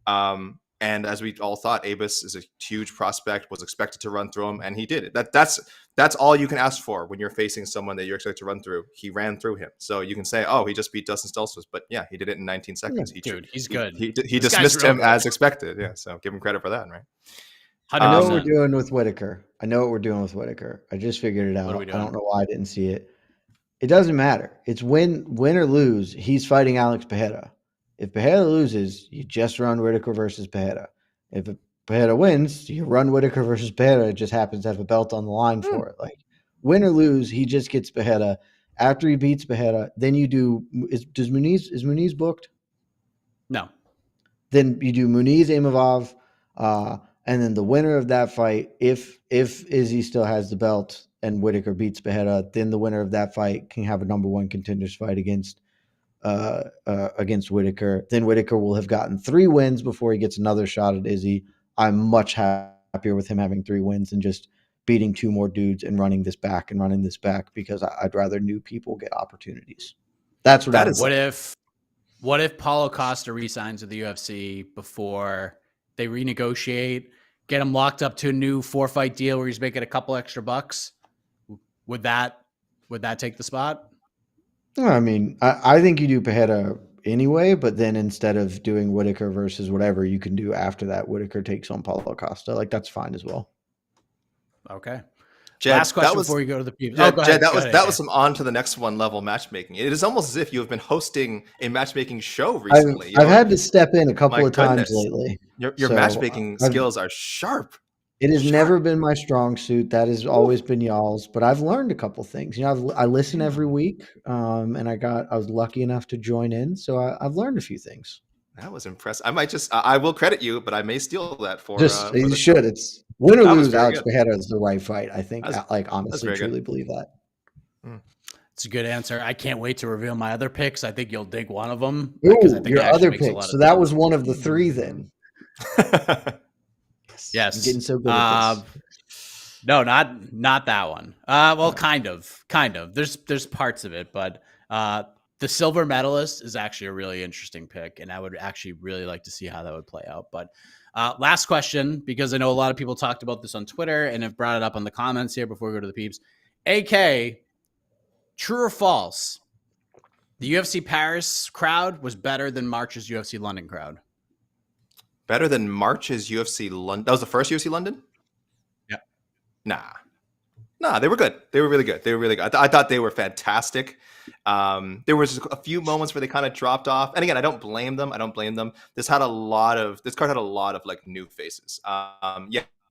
And as we all thought, Abus is a huge prospect, was expected to run through him, and he did it. That's all you can ask for when you're facing someone that you're expected to run through. He ran through him. So you can say, oh, he just beat Dustin Stoltzfus, but yeah, he did it in 19 seconds. He's good. He dismissed him as expected. Yeah, so give him credit for that, right? I know what we're doing with Whittaker. I just figured it out. I don't know why I didn't see it. It doesn't matter. It's win or lose. He's fighting Alex Pereira. If Pereira loses, you just run Whittaker versus Pereira. If Pereira wins, you run Whittaker versus Pereira. It just happens to have a belt on the line for it. Like, win or lose, he just gets Pereira. After he beats Pereira, then you do. Is Muniz booked? No. Then you do Muniz Imavov. And then the winner of that fight, if Izzy still has the belt and Whittaker beats Pereira, then the winner of that fight can have a number one contenders fight against Whittaker. Then Whittaker will have gotten 3 wins before he gets another shot at Izzy. I'm much happier with him having 3 wins than just beating 2 more dudes and running this back because I'd rather new people get opportunities. That's what that is. What if Paulo Costa resigns with the UFC before they renegotiate, get him locked up to a new 4-fight deal where he's making a couple extra bucks? Would that take the spot? I mean, I think you do Pereira anyway, but then instead of doing Whittaker versus whatever, you can do after that, Whittaker takes on Paulo Costa. Like, that's fine as well. Okay. Jed, last question before we go to the people. Jed, that was some on to the next one level matchmaking. It is almost as if you have been hosting a matchmaking show recently. I've had to step in a couple of times lately. Your matchmaking skills are sharp. It has never been my strong suit. That has always been y'all's, but I've learned a couple things. I listen every week, and I was lucky enough to join in, so I've learned a few things. That was impressive. I will credit you, but I may steal that for. You should. It's win or lose. Alex Pereira is the right fight. I think. Honestly, truly believe that. It's a good answer. I can't wait to reveal my other picks. I think you'll dig one of them. Ooh, Because I think your it actually other makes a pick. lot So of that sense. was one of the 3 then. Yes. I'm getting so good at this. No, not that one. Well, kind of. There's parts of it, but the silver medalist is actually a really interesting pick, and I would actually really like to see how that would play out. But last question, because I know a lot of people talked about this on Twitter and have brought it up on the comments here before we go to the peeps. AK, true or false? The UFC Paris crowd was better than March's UFC London crowd. Better than March's UFC London. That was the first UFC London? Yeah. Nah, they were good. They were really good. I thought they were fantastic. There was a few moments where they kind of dropped off. And again, I don't blame them. This card had a lot of like new faces.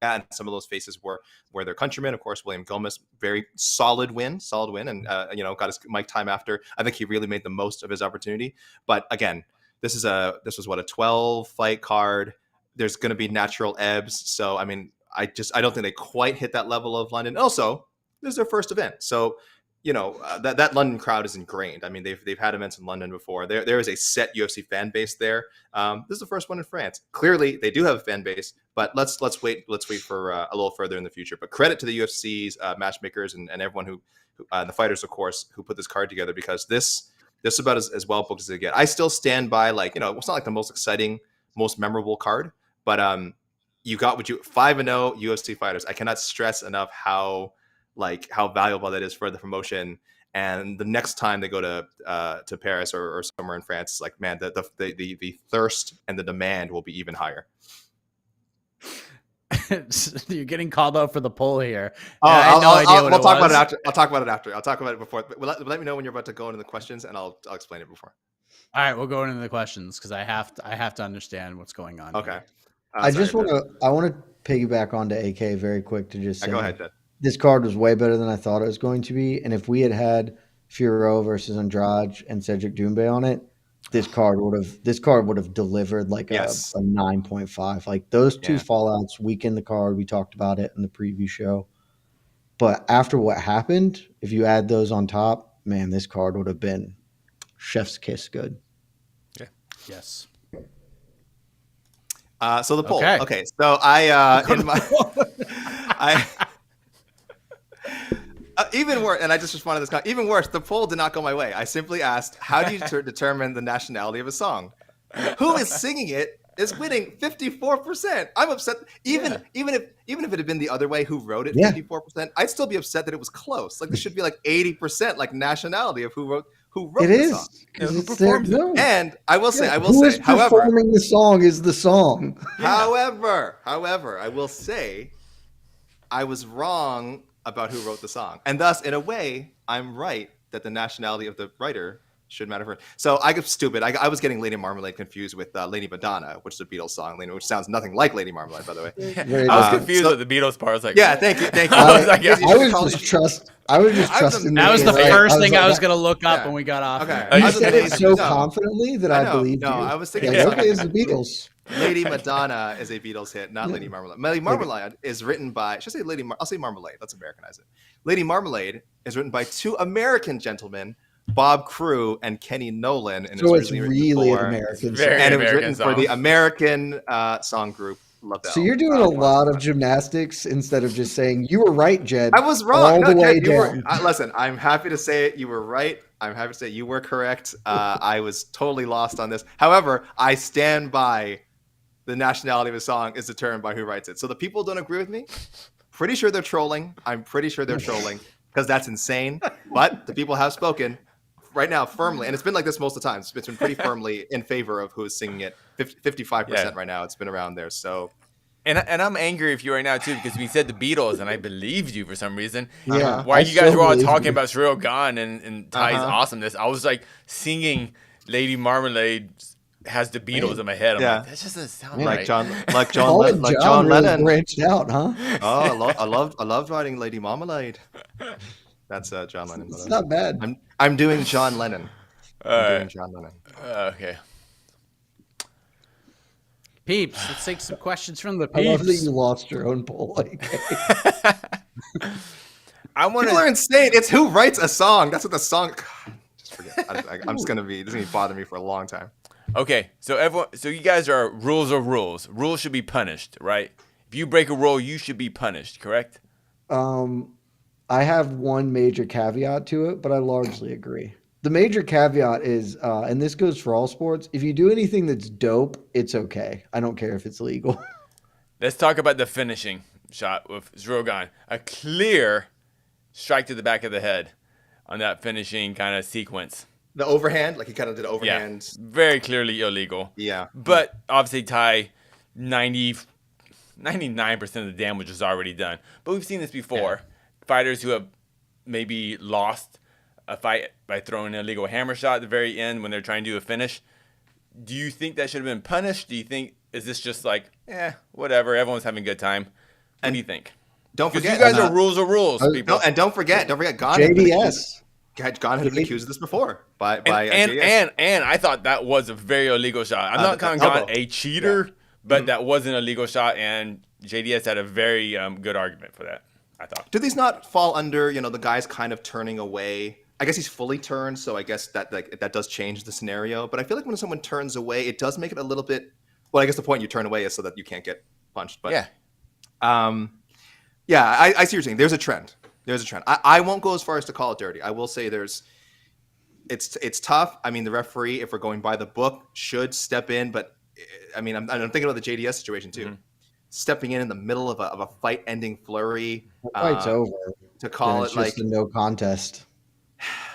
And some of those faces were their countrymen. Of course, William Gomez, very solid win, and got his mic time after. I think he really made the most of his opportunity. But again, this was a 12 fight card. There's going to be natural ebbs. So I mean, I don't think they quite hit that level of London. Also, this is their first event, so that London crowd is ingrained. I mean, they've had events in London before. There is a set UFC fan base there. This is the first one in France. Clearly, they do have a fan base, but let's wait for a little further in the future. But credit to the UFC's matchmakers and everyone who the fighters, of course, who put this card together, because this is about as well booked as they get. I still stand by, it's not like the most exciting, most memorable card, but you got 5-0 UFC fighters. I cannot stress enough how valuable that is for the promotion. And the next time they go to Paris or somewhere in France, like, man, the thirst and the demand will be even higher. You're getting called out for the poll here. We'll talk about it after. I'll talk about it after. I'll talk about it before. But let me know when you're about to go into the questions, and I'll explain it before. All right, we'll go into the questions because I have to understand what's going on. Okay. I want to piggyback onto AK very quick to just say, go ahead, Jed. This card was way better than I thought it was going to be. And if we had Furo versus Andrade and Cedric Doumbé on it, this card would have delivered like a 9.5. Like those two fallouts weakened the card. We talked about it in the preview show. But after what happened, if you add those on top, man, this card would have been chef's kiss good. Yeah. Yes. So the poll. Okay. So even worse, and I just responded to this. Even worse, the poll did not go my way. I simply asked, how do you determine the nationality of a song? Who is singing it is winning 54%. I'm upset. Even if it had been the other way, who wrote it 54%, I'd still be upset that it was close. Like, this should be like 80%, like nationality of who wrote the song. Who performs it? And I will say, however, performing the song is the song. However, I will say, I was wrong about who wrote the song, and thus, in a way, I'm right that the nationality of the writer should matter for. So I get stupid. I was getting Lady Marmalade confused with Lady Madonna, which is a Beatles song, which sounds nothing like Lady Marmalade, by the way. I was confused with the Beatles part. I was like, thank you. I was just trusting. That was the first thing I was going to look up when we got off. Okay, you said it so confidently that I believed you. No, I was thinking. Okay, it's the Beatles. Lady Madonna is a Beatles hit, not Lady Marmalade. Lady Marmalade is written by. Should I say I'll say Marmalade. Let's Americanize it. Lady Marmalade is written by two American gentlemen, Bob Crew and Kenny Nolan. And so it's really an American song. And it was written for the American song group. So you're doing a lot of gymnastics instead of just saying you were right, Jed. I was wrong. All the way down. Listen, I'm happy to say it. You were right. I'm happy to say you were correct. I was totally lost on this. However, I stand by the nationality of a song is determined by who writes it. So the people don't agree with me. Pretty sure they're trolling. I'm pretty sure they're trolling because that's insane. But the people have spoken right now firmly, and it's been like this most of the time. It's been pretty firmly in favor of who is singing it. 55% right now. It's been around there. So, and I'm angry with you right now too because we said the Beatles, and I believed you for some reason. Yeah, while you guys were all talking about Ciryl Gane and Tai's awesomeness, I was like singing Lady Marmalade has the Beatles in my head. I'm like, that just doesn't sound right. John Lennon branched out, huh? Oh, I loved writing Lady Marmalade. That's John Lennon. It's not bad. I'm doing John Lennon. Doing John Lennon. Okay. Peeps, let's take some questions from the peeps. I love that you lost your own poll. I want People are to. insane. It's who writes a song. That's what the song. God, just forget. I'm just gonna be. This is gonna bother me for a long time. Okay, so everyone, so you guys are rules are rules. Rules should be punished, right? If you break a rule, you should be punished, correct? I have one major caveat to it, but I largely agree. The major caveat is, and this goes for all sports, if you do anything that's dope, it's okay. I don't care if it's legal. Let's talk about the finishing shot with Ciryl Gane. A clear strike to the back of the head on that finishing kind of sequence. The overhand, like he kind of did Yeah, overhand. very clearly illegal. Yeah. But obviously, Tai, 99% of the damage is already done. But we've seen this before. Fighters who have maybe lost a fight by throwing an illegal hammer shot at the very end when they're trying to do a finish. Do you think that should have been punished? Do you think, is this just like, whatever, everyone's having a good time? What do you think? Don't Because forget, you guys are rules, people. No, and don't forget, Gane JDS. Gane had been accused of this before by and I thought that was a very illegal shot. I'm not calling Gane a cheater, but that was an illegal shot, and JDS had a very good argument for that, I thought. Do these not fall under, the guy's kind of turning away? I guess he's fully turned, so I guess that does change the scenario. But I feel like when someone turns away, it does make it a little bit. Well, I guess the point you turn away is so that you can't get punched. But I see what you're saying. There's a trend. I won't go as far as to call it dirty. I will say it's tough. I mean, the referee, if we're going by the book, should step in. But I mean, I'm thinking about the JDS situation too. Mm-hmm. Stepping in the middle of a fight-ending flurry. The fight's over. To call it like just a no contest.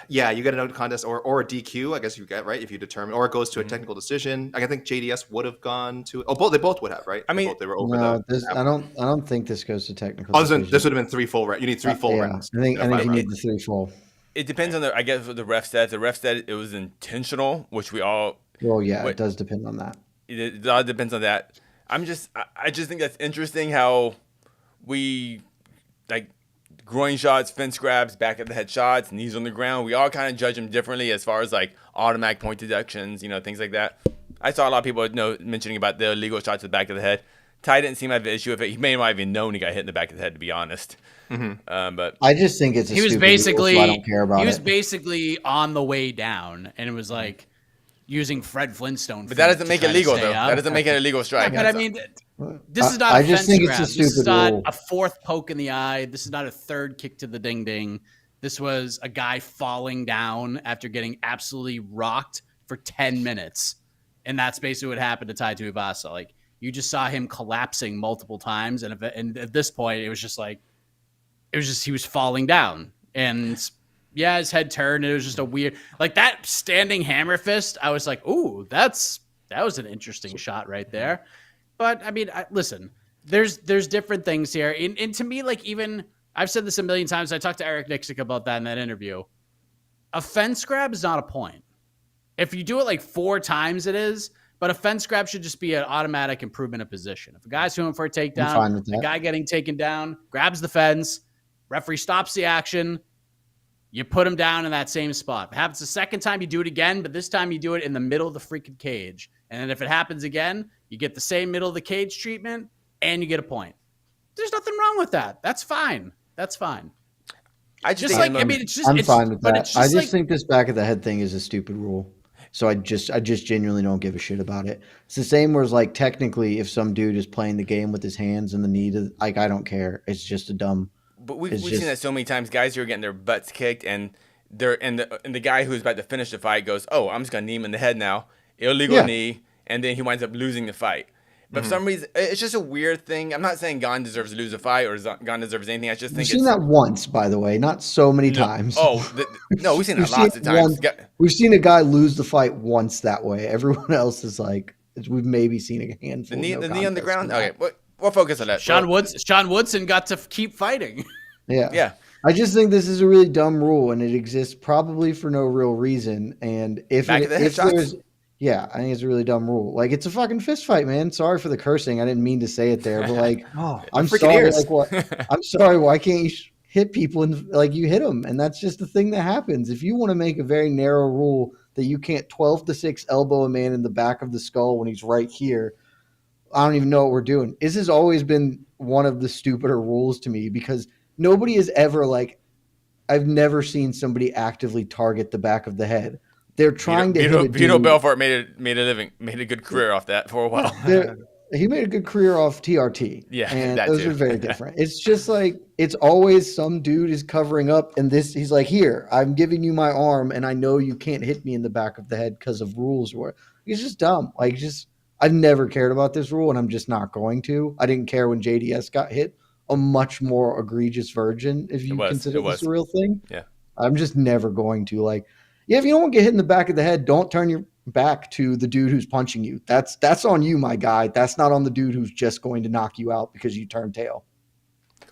Yeah, you get a no contest or a DQ, I guess you get, right? If you determine, or it goes to a technical decision. I think JDS would have gone to. They both would have, right? I mean, they were over I don't think this goes to technical. This would have been 3 full rounds. You need 3 full rounds. I think you need the 3 full. It depends on I guess what the ref said. The ref said it was intentional, which we all. Well, yeah, it does depend on that. It all depends on that. I just think that's interesting how we groin shots, fence grabs, back of the head shots, knees on the ground. We all kind of judge them differently as far as automatic point deductions, things like that. I saw a lot of people mentioning about the illegal shots to the back of the head. Tai didn't seem to have an issue with it. He may not have even known he got hit in the back of the head, to be honest. Mm-hmm. But I just think it's a stupid rule, so I don't care about it. He was basically on the way down, and it was like using Fred Flintstone. But that doesn't make it legal, though. That doesn't make it a legal strike. Yeah, but I mean, this is not a fence think grab. It's a stupid this is not rule. a 4th poke in the eye. This is not a 3rd kick to the ding-ding. This was a guy falling down after getting absolutely rocked for 10 minutes. And that's basically what happened to Tai Tuivasa. You just saw him collapsing multiple times. And at this point, it was just he was falling down. And yeah, his head turned. And it was just a weird, that standing hammer fist. I was like, ooh, that was an interesting shot right there. But I mean, listen, there's different things here. And to me, even I've said this a million times. I talked to Eric Nixick about that in that interview. A fence grab is not a point. If you do it 4 times, it is. But a fence grab should just be an automatic improvement of position. If a guy's going for a takedown, the guy getting taken down grabs the fence, referee stops the action, you put him down in that same spot. If it happens the second time, you do it again, but this time you do it in the middle of the freaking cage. And then if it happens again, you get the same middle of the cage treatment, and you get a point. There's nothing wrong with that. That's fine. That's fine. I'm fine with that. I just think this back of the head thing is a stupid rule. So I just genuinely don't give a shit about it. It's the same where it's technically if some dude is playing the game with his hands in the knee, I don't care. It's just a dumb. But we've seen that so many times. Guys who are getting their butts kicked, and the guy who's about to finish the fight goes, "Oh, I'm just gonna knee him in the head now." Illegal knee, and then he winds up losing the fight. But for some reason, it's just a weird thing. I'm not saying Gane deserves to lose a fight or Gane deserves anything. I just think we've seen that once, by the way, not so many times. No, we've seen that lots of times. We've seen a guy lose the fight once that way. Everyone else is we've maybe seen a handful. The knee on the ground. Okay, we'll focus on that. Sean Woodson got to keep fighting. Yeah. I just think this is a really dumb rule, and it exists probably for no real reason. And if there's yeah, I think it's a really dumb rule. It's a fucking fist fight, man. Sorry for the cursing. I didn't mean to say it there, but I'm sorry. I'm sorry. Why can't you hit people and you hit them? And that's just the thing that happens. If you want to make a very narrow rule that you can't 12-6 elbow a man in the back of the skull when he's right here, I don't even know what we're doing. This has always been one of the stupider rules to me because nobody has ever I've never seen somebody actively target the back of the head. They're trying to hit a Vito dude. Belfort made a good career off that for a while. He made a good career off TRT. Yeah, and that those too. are very different. It's just like it's always some dude is covering up, and he's like, "Here, I'm giving you my arm, and I know you can't hit me in the back of the head because of rules." Or it's just dumb. Like, I've never cared about this rule, and I'm just not going to. I didn't care when JDS got hit. A much more egregious version, if you consider this a real thing. Yeah, I'm just never going to. Like, yeah, if you don't want to get hit in the back of the head, don't turn your back to the dude who's punching you. That's on you, my guy. That's not on the dude who's just going to knock you out because you turn tail.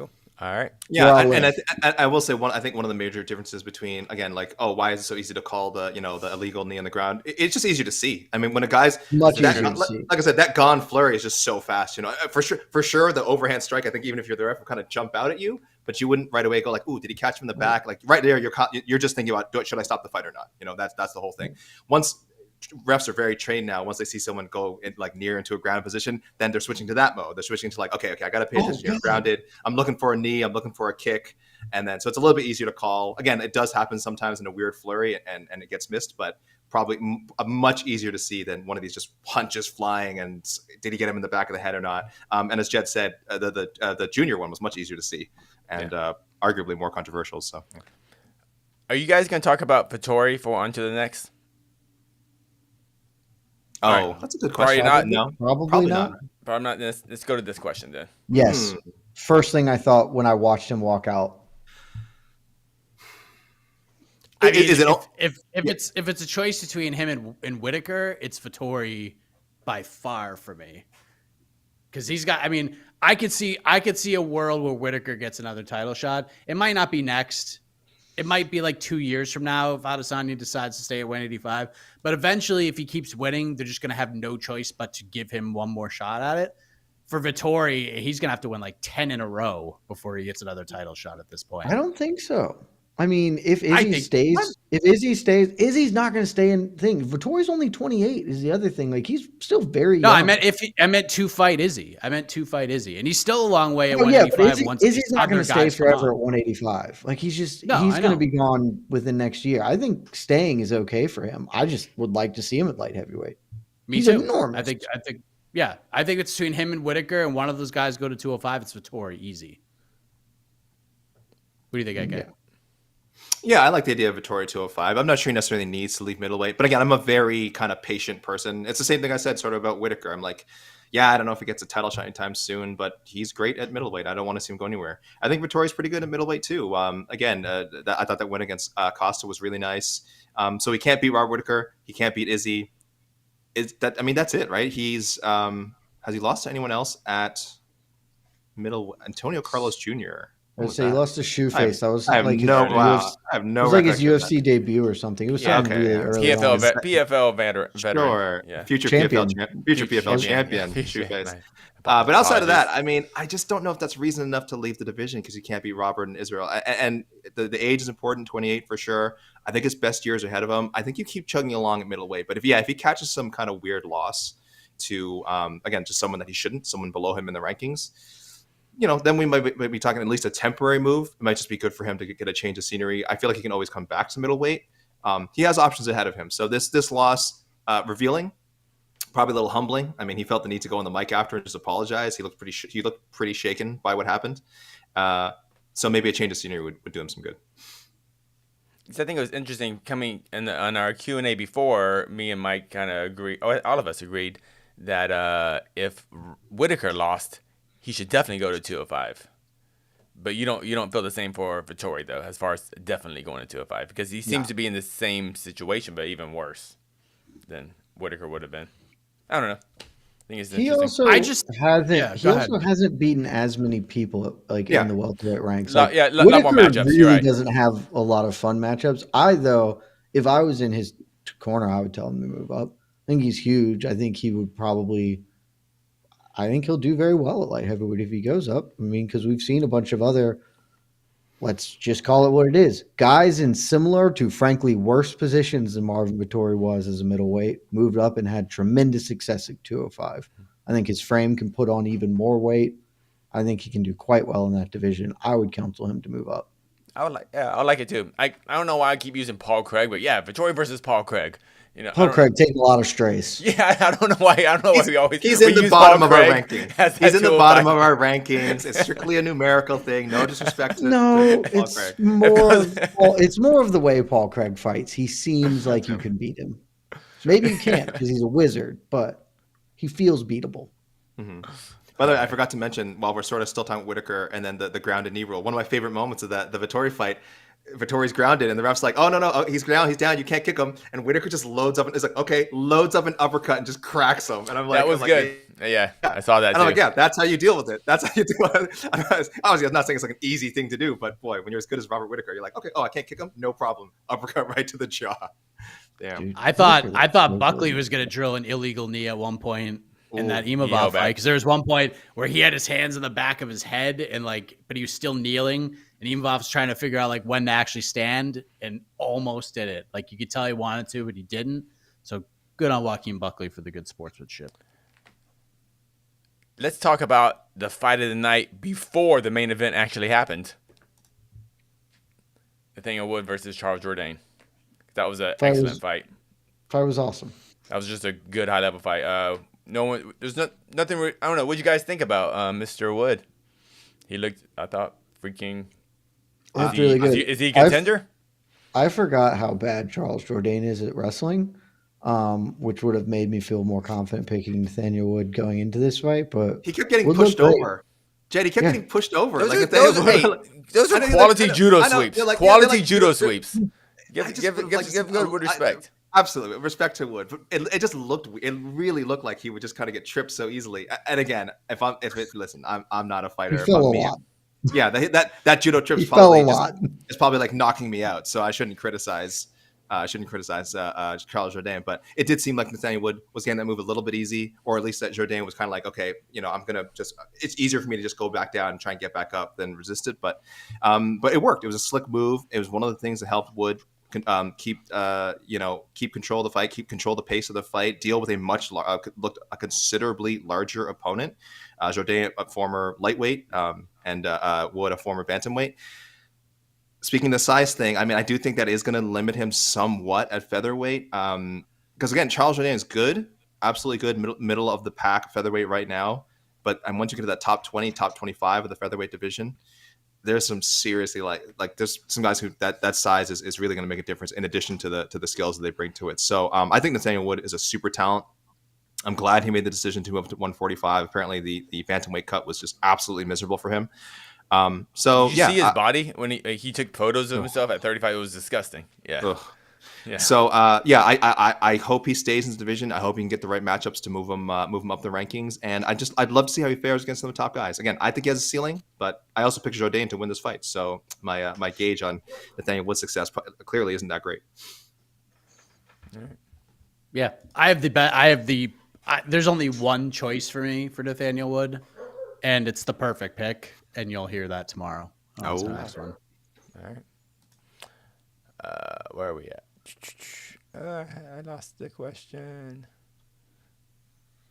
cool. All right. Yeah, and I will say I think one of the major differences between, again, like, why is it so easy to call the illegal knee on the ground? It's just easier to see. I mean, when a guy's much easier to see. Like I said, that Gane flurry is just so fast. For sure, the overhand strike. I think even if you're the ref, will kind of jump out at you, but you wouldn't right away go like, "Ooh, did he catch him in the back?" Like right there, you're just thinking about, should I stop the fight or not? That's the whole thing. Once refs are very trained now. Once they see someone go near into a ground position, then they're switching to that mode. They're switching to okay, I got to pay attention. You're grounded. I'm looking for a knee. I'm looking for a kick. And then, so it's a little bit easier to call. Again, it does happen sometimes in a weird flurry and it gets missed, but probably much easier to see than one of these just punches flying and did he get him in the back of the head or not? And as Jed said, the junior one was much easier to see and arguably more controversial. So, are you guys going to talk about Vettori for on to the next? Oh, that's a good question. Probably not. But I'm not. Let's go to this question then. Yes. First thing I thought when I watched him walk out. If it's a choice between him and Whittaker, it's Vettori by far for me. Because he's got. I mean, I could see a world where Whittaker gets another title shot. It might not be next. It might be like 2 years from now if Adesanya decides to stay at 185. But eventually, if he keeps winning, they're just going to have no choice but to give him one more shot at it. For Vettori, he's going to have to win like 10 in a row before he gets another title shot at this point. I don't think so. I mean, if Izzy stays, Izzy's not going to stay in thing. Vettori's only 28 is the other thing. Like, he's still very young. No, I meant to fight Izzy. And he's still a long way at 185. Yeah, Izzy's not going to stay forever at 185. Like, he's going to be gone within next year. I think staying is okay for him. I just would like to see him at light heavyweight. He's too. Enormous. I think it's between him and Whittaker, and one of those guys go to 205. It's Vettori, easy. What do you think, AK? Yeah, I like the idea of Vettori 205. I'm not sure he necessarily needs to leave middleweight, but again, I'm a very kind of patient person. It's the same thing I said sort of about Whittaker. I'm like, I don't know if he gets a title shot anytime soon, but he's great at middleweight. I don't want to see him go anywhere. I think Vettori's pretty good at middleweight too. I thought that win against Costa was really nice. So he can't beat Rob Whittaker. He can't beat Izzy. That's it, right? He's has he lost to anyone else at middle? Antonio Carlos Jr. He lost to Shoeface. I have no it was like his UFC debut or something. It was something really early. PFL veteran. Sure. Yeah. Future PFL champion. Shoeface. But outside of that, I just don't know if that's reason enough to leave the division because you can't beat Robert and Israel. And the age is important, 28 for sure. I think his best years are ahead of him. I think you keep chugging along at middleweight. But if he catches some kind of weird loss to, just someone that he shouldn't, someone below him in the rankings, then we might be talking at least a temporary move. It might just be good for him to get a change of scenery. I feel like he can always come back to middleweight. He has options ahead of him. So this loss, revealing, probably a little humbling. I mean, he felt the need to go on the mic after and just apologize. He looked pretty shaken by what happened. So maybe a change of scenery would do him some good. So I think it was interesting coming on our Q&A before. Me and Mike kind of agreed. All of us agreed that if Whittaker lost, he should definitely go to 205. But you don't feel the same for Vettori, though, as far as definitely going to 205, because he seems to be in the same situation, but even worse than Whittaker would have been. I don't know. I think it's interesting. He also hasn't beaten as many people in the welterweight ranks. Lot more matchups. Really You're right. Doesn't have a lot of fun matchups. If I was in his corner, I would tell him to move up. I think he's huge. I think he would probably. I think he'll do very well at light heavyweight if he goes up. I mean, because we've seen a bunch of other, let's just call it what it is, guys in similar to, frankly, worse positions than Marvin Vettori was as a middleweight, moved up and had tremendous success at 205. I think his frame can put on even more weight. I think he can do quite well in that division. I would counsel him to move up. I would like it too. I don't know why I keep using Paul Craig, but yeah, Vettori versus Paul Craig. You know, Paul Craig taking a lot of strays. Yeah, I don't know why. I don't know why we always He's we in the use bottom Paul of our Craig ranking. as He's that in the 205. bottom of our rankings. It's strictly a numerical thing. No disrespect to No, Paul it's Craig. more. It's more of the way Paul Craig fights. He seems like you can beat him. Maybe you can't because he's a wizard, but he feels beatable. Mm-hmm. By the way, I forgot to mention while we're sort of still talking about Whittaker and then the grounded knee rule. One of my favorite moments of the Vettori fight. Vettori's grounded, and the ref's like, "Oh no, he's down, you can't kick him." And Whittaker just loads up an uppercut and just cracks him. And I'm like, that was good. Yeah, I saw that. And I'm like, yeah, that's how you deal with it. That's how you do it. Obviously, I'm not saying it's like an easy thing to do, but boy, when you're as good as Robert Whittaker, you're like, okay, I can't kick him, no problem, uppercut right to the jaw. Damn. Dude, I thought Buckley was going to drill an illegal knee at one point in that Imavov fight, because there was one point where he had his hands in the back of his head and but he was still kneeling, and Imavov's trying to figure out when to actually stand, and almost did it. You could tell he wanted to, but he didn't. So good on Joaquin Buckley for the good sportsmanship. Let's talk about the fight of the night before the main event actually happened. Nathaniel Wood versus Charles Jourdain. That was an excellent fight. Fight was awesome. That was just a good high level fight. There's nothing. I don't know. What you guys think about Mr. Wood? He looked, I thought, freaking. Really good. Is he a contender? I forgot how bad Charles Jourdain is at wrestling, which would have made me feel more confident picking Nathaniel Wood going into this fight. But he kept getting pushed over. Jed, he kept getting pushed over. Those are quality judo sweeps. Quality judo sweeps. Give Wood respect. Absolutely, respect to Wood. It just looked. It really looked like he would just kind of get tripped so easily. And again, listen, I'm not a fighter. He fell a lot. Yeah, that judo trip is probably like knocking me out. So I shouldn't criticize. Charles Jourdain, but it did seem like Nathaniel Wood was getting that move a little bit easy, or at least that Jourdain was kind of like, okay, I'm gonna it's easier for me to just go back down and try and get back up than resist it. But it worked. It was a slick move. It was one of the things that helped Wood keep control of the fight, keep control of the pace of the fight, deal with a considerably larger opponent. Jourdain, a former lightweight, and Wood, a former bantamweight. Speaking of the size thing, I mean, I do think that is going to limit him somewhat at featherweight. Because again, Charles Jourdain is good, absolutely good, middle of the pack featherweight right now. But once you get to that top 20, top 25 of the featherweight division, there's some seriously there's some guys who that size is really going to make a difference in addition to the skills that they bring to it. So I think Nathaniel Wood is a super talent. I'm glad he made the decision to move up to 145. Apparently the bantamweight cut was just absolutely miserable for him. Did you see his body when he took photos of himself at 35? It was disgusting. Yeah. Yeah. So I hope he stays in the division. I hope he can get the right matchups to move him up the rankings. And I'd love to see how he fares against some of the top guys. Again, I think he has a ceiling, but I also picked Jourdain to win this fight. So my gauge on Nathaniel Wood's success clearly isn't that great. Yeah, there's only one choice for me for Nathaniel Wood, and it's the perfect pick. And you'll hear that tomorrow. The next one. All right. Where are we at? I lost the question.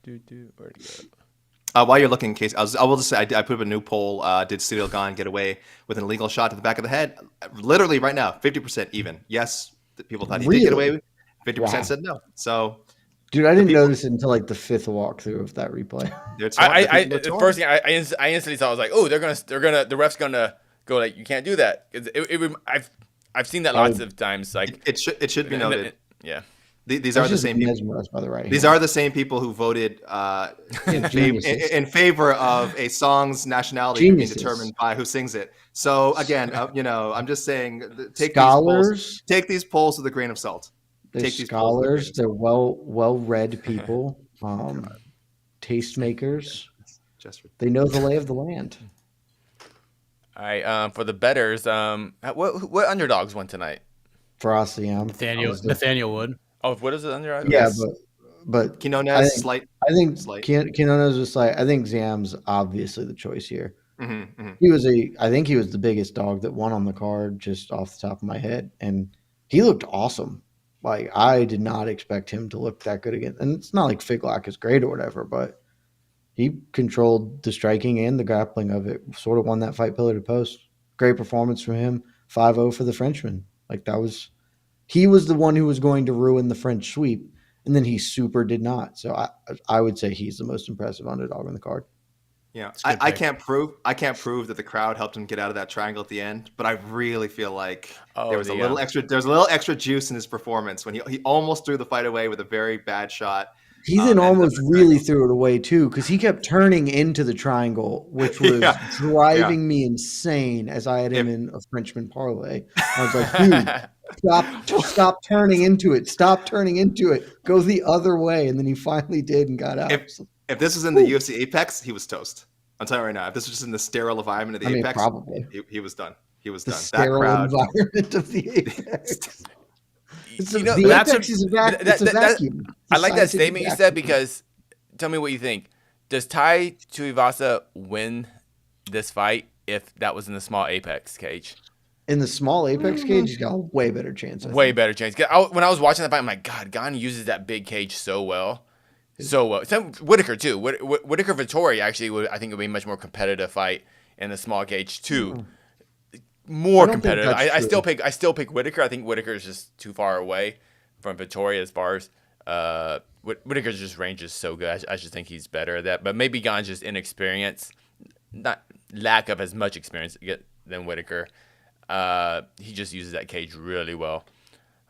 Where'd it go? While you're looking, Casey, I will just say I put up a new poll. Did Ciryl Gane get away with an illegal shot to the back of the head? Literally right now, 50% even. Yes, people thought he did get away with. 50% said no. So. Dude, I didn't notice it until the fifth walkthrough of that replay. The first thing I instantly thought, I was like, oh, the ref's gonna go you can't do that. I've seen that lots of times. It should be noted. Yeah. These are the same people. By the right these are the same people who voted in favor of a song's nationality being determined by who sings it. So again, I'm just saying, take these polls with a grain of salt. They're scholars. They're well-read people, tastemakers. They know the lay of the land. All right. For the bettors, what underdogs won tonight? For us, Nathaniel Wood. Oh, what is the underdog? Yeah, but Quinones slight. I think Quinones was slight. I think Zam's obviously the choice here. Mm-hmm, mm-hmm. I think he was the biggest dog that won on the card, just off the top of my head, and he looked awesome. I did not expect him to look that good again. And it's not like Figlock is great or whatever, but he controlled the striking and the grappling of it, sort of won that fight pillar to post. Great performance from him. 5-0 for the Frenchman. Like he was the one who was going to ruin the French sweep, and then he super did not. So I would say he's the most impressive underdog on the card. Yeah, I can't prove that the crowd helped him get out of that triangle at the end, but I really feel like there was a little extra juice in his performance when he almost threw the fight away with a very bad shot. He then almost really threw it away too, because he kept turning into the triangle, which was driving me insane as I had him in a Frenchman parlay. I was like, dude, stop turning into it. Stop turning into it. Go the other way. And then he finally did and got out. If this was in the UFC Apex, he was toast. I'm telling you right now. If this was just in the sterile environment of the Apex, probably. He was done. He was the done. Sterile environment of the Apex. The Apex is a vacuum. I like that statement you said, because tell me what you think. Does Tai Tuivasa win this fight if that was in the small Apex cage? In the small Apex cage, he's got a way better chance. Way better chance. When I was watching that fight, I'm like, God, Gane uses that big cage so well. So well. Whittaker, too. Whittaker Vettori, actually, I think it would be a much more competitive fight in the small cage, too. More competitive. I still pick Whittaker. I think Whittaker is just too far away from Vettori as far as Whittaker's just range is so good. I just think he's better at that. But maybe Gane's just inexperienced, not lack of as much experience than Whittaker. He just uses that cage really well.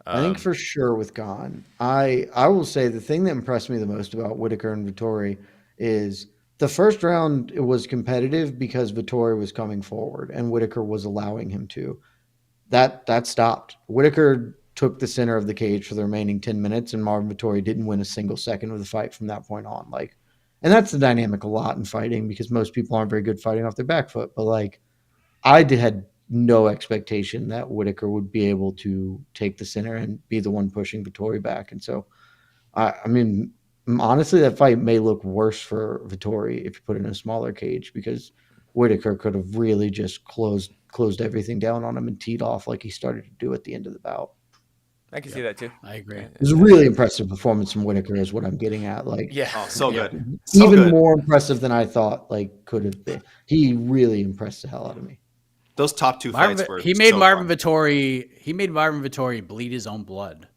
I think for sure with Gane, I will say the thing that impressed me the most about Whittaker and Vettori is the first round. It was competitive because Vettori was coming forward and Whittaker was allowing him to. That stopped. Whittaker took the center of the cage for the remaining 10 minutes, and Marvin Vettori didn't win a single second of the fight from that point on. And that's the dynamic a lot in fighting, because most people aren't very good fighting off their back foot. But I had no expectation that Whittaker would be able to take the center and be the one pushing Vettori back. And so, I mean, honestly, that fight may look worse for Vettori if you put it in a smaller cage, because Whittaker could have really just closed everything down on him and teed off like he started to do at the end of the bout. I can see that too. I agree. It was a really impressive performance from Whittaker is what I'm getting at. So good. Even more impressive than I thought could have been. He really impressed the hell out of me. Those top two fights were he made so Marvin fun. Vettori. He made Marvin Vettori bleed his own blood,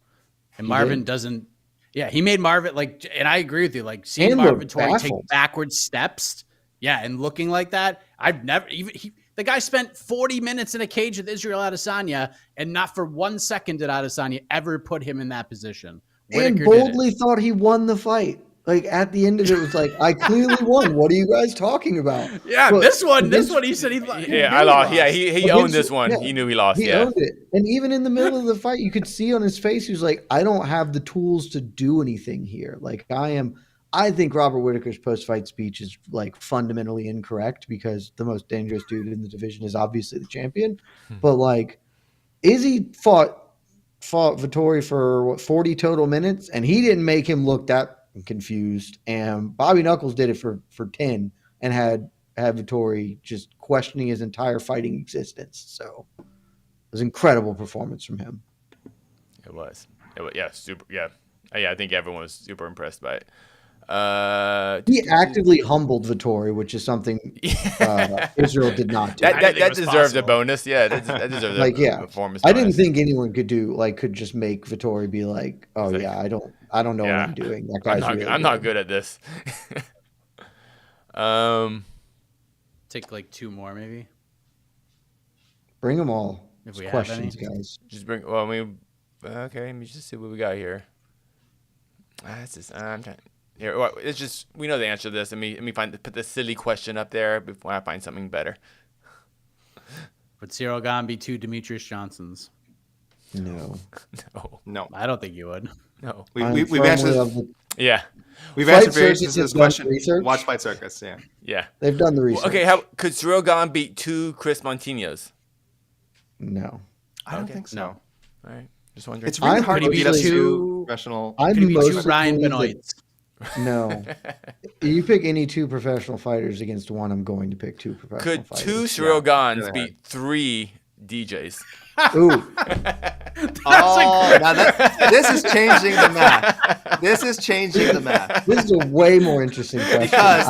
and Marvin doesn't. Yeah, he made Marvin and I agree with you. Seeing And Marvin Vettori baffled. take backward steps, and looking like that, I've never even. The guy spent 40 minutes in a cage with Ciryl Adesanya, and not for 1 second did Adesanya ever put him in that position. And boldly thought he won the fight. At the end of it, was I clearly won. What are you guys talking about? Yeah, but this one, he said he I lost. Yeah, he owned this one. Yeah, he knew he lost. He owned it. And even in the middle of the fight, you could see on his face, he was like, I don't have the tools to do anything here. I think Robert Whittaker's post-fight speech is fundamentally incorrect, because the most dangerous dude in the division is obviously the champion. But Izzy fought Vettori for 40 total minutes, and he didn't make him look that confused. And Bobby Knuckles did it for 10 and had Vettori just questioning his entire fighting existence. So it was an incredible performance from him. It was yeah, super. Yeah, I think everyone was super impressed by it. He actively humbled Vettori, which is something Ciryl did not do. That deserved a bonus. Yeah, that deserved a performance bonus. I didn't think anyone could just make Vettori be like, oh yeah, I don't know what I'm doing. That guy's I'm not good at this. Take 2 more maybe. Bring them all. If we questions, have any. guys. Just bring. Well, okay. Let me just see what we got here. I'm trying. Here, it's just we know the answer to this. Let me put the silly question up there before I find something better. Would Ciryl Gane be 2 Demetrius Johnsons? No. I don't think you would. No. We've answered. We've answered variations to this question. Watch Fight Circus. Yeah. They've done the research. Okay. Could Ciryl Gane beat 2 Chris Montinos? No. I don't think so. No. All right. Just wondering. It's really hard to beat us 2 professional. Could he beat 2 Ryan Benoits? No. You pick any 2 professional fighters against one, I'm going to pick 2 professional fighters. Could 2 Ciryl Ganes beat 3 DJs? Ooh. This is changing the math. This This is a way more interesting question. Because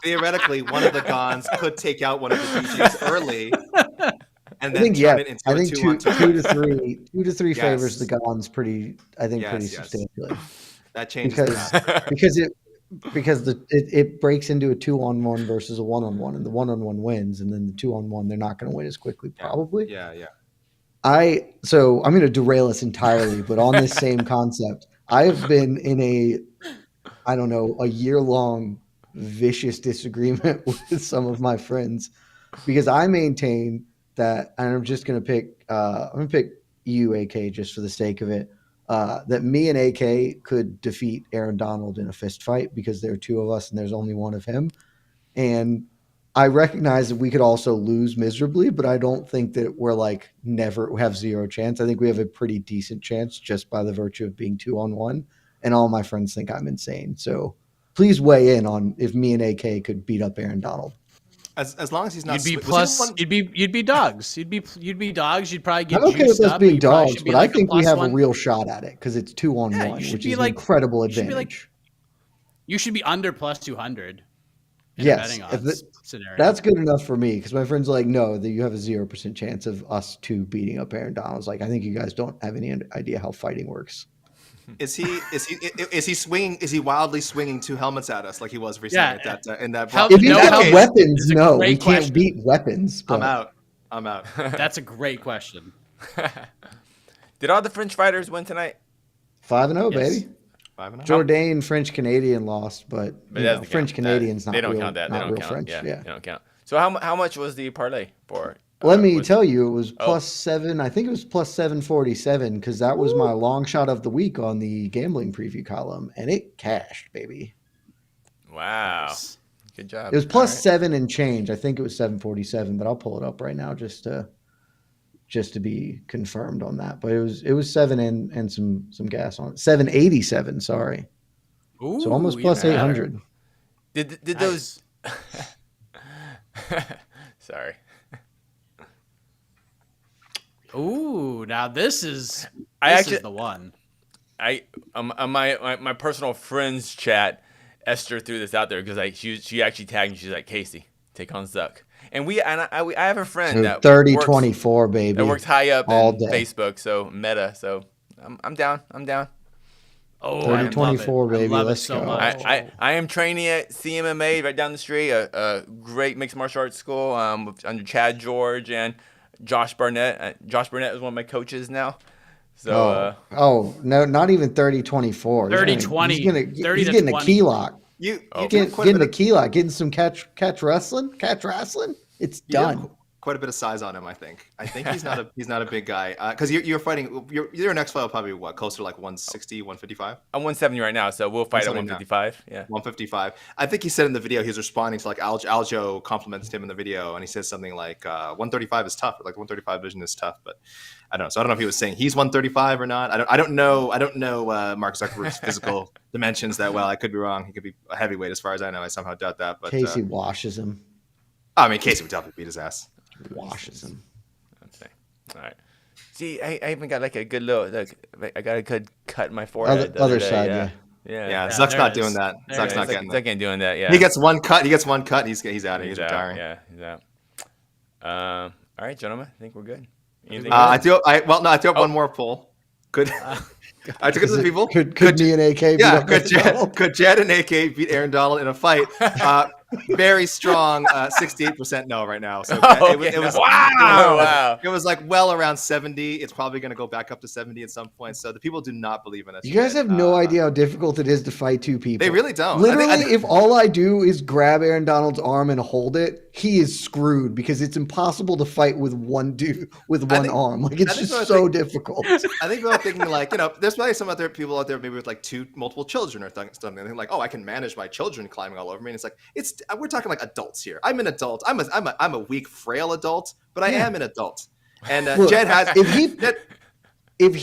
theoretically, one of the Ganes could take out one of the DJs early. and I then think turn it into I a think 2-on-2. 2 to 3 favors the Yes. Gans pretty Yes. substantially That changes the because math for sure. because it breaks into a 2-on-1 versus a 1-on-1, and the 1-on-1 wins, and then the 2-on-1 they're not going to win as quickly probably. Yeah. So I'm going to derail us entirely, but on this same concept, I have been in a year-long vicious disagreement with some of my friends because I maintain that, and I'm just going to pick, I'm going to pick you, AK, just for the sake of it, that me and AK could defeat Aaron Donald in a fist fight because there are two of us and there's only one of him. And I recognize that we could also lose miserably, but I don't think that we're like never have zero chance. I think we have a pretty decent chance just by the virtue of being 2-on-1. And all my friends think I'm insane. So please weigh in on if me and AK could beat up Aaron Donald. As long as he's not, You'd be plus. You'd be dogs. You'd be dogs. You'd probably get. I'm okay with juiced us up, being you probably dogs, should be but I like think we have a +1. real shot at it because it's 2-on-1, Yeah, you should which be is like- an incredible you should be like- advantage. You should be under plus 200. In Yes, betting if odds scenario. That's good enough for me because my friends are like, no, that you have a 0% chance of us two beating up Aaron Donald. It's like, I think you guys don't have any idea how fighting works. Is he swinging? Is he wildly swinging two helmets at us like he was recently at that in that? Helmet- If he's No, got helmet weapons, is a no, great we can't question. beat weapons. But I'm out. That's a great question. Did all the French fighters win tonight? 5-0, Yes. baby. 5-0. Jourdain, French Canadian lost, but doesn't French count. Canadians They not don't real, count that. They not don't real count. French. Yeah, Yeah. they don't count. So how much was the parlay for? Let me was- tell you, it was +7. I think it was +747 because that was my long shot of the week on the gambling preview column, and it cashed, baby. Wow, good job. It was All +7 and change. I think it was 747, but I'll pull it up right now just to be confirmed on that. But it was 7 and some gas on it. 787. Sorry, Ooh, so almost even plus better. 800. Did Nice. those? Sorry. Ooh, now this is the one. I my personal friends chat, Esther threw this out there because she actually tagged me. She's like, Casey, take on Zuck, and I have a friend So that 30-24, baby. that works high up all in day. Facebook, so Meta. So I'm down. Oh, 30-24, baby. I love Let's it so go. much. I am training at CMMA right down the street, a great mixed martial arts school under Chad George and Josh Barnett. Josh Barnett is one of my coaches now. So no, not even 30-24. 30-20. He's getting a key lock. You Getting a key lock, getting some catch wrestling. It's done. quite a bit of size on him. I think he's not a big guy because you're fighting. Your next fight will probably be closer to like 160, 155. I'm 170 right now, so we'll fight at 155. Yeah, 155. I think he said in the video he was responding to like Aljo compliments him in the video, and he says something like 135 is tough. Like 135 vision is tough, but I don't know. So I don't know if he was saying he's 135 or not. I don't know Mark Zuckerberg's physical dimensions that well. I could be wrong. He could be a heavyweight as far as I know. I somehow doubt that. But Casey washes him. I mean, Casey would definitely beat his ass. Washes him. Okay. All right. See, I even got like a good look. I got a good cut in my forehead. Other side, yeah. Yeah, Zuck's there not it doing is. that. There Zuck's it not is. getting Zuck that. ain't doing that. Yeah. He gets one cut. He's out. He's out. He's out. retiring. Yeah, he's out. All right, gentlemen. I think we're good. Anything I else? threw up one more poll. Could I took it to the people? Could me and AK beat up Aaron Donald? Could Jed and AK beat Aaron Donald in a fight? Very strong 68% no right now. So it was Wow. It was like well around 70. It's probably going to go back up to 70 at some point. So the people do not believe in us. You guys yet. have no idea how difficult it is to fight two people. They really don't. Literally, if all I do is grab Aaron Donald's arm and hold it, he is screwed because it's impossible to fight with one dude with one arm. Like it's just so difficult. I think they're thinking like, there's probably some other people out there maybe with like multiple children or something. They're like, oh, I can manage my children climbing all over me. And it's like, we're talking like adults here. I'm an adult. I'm a weak, frail adult, but I am an adult. And Look, Jed has if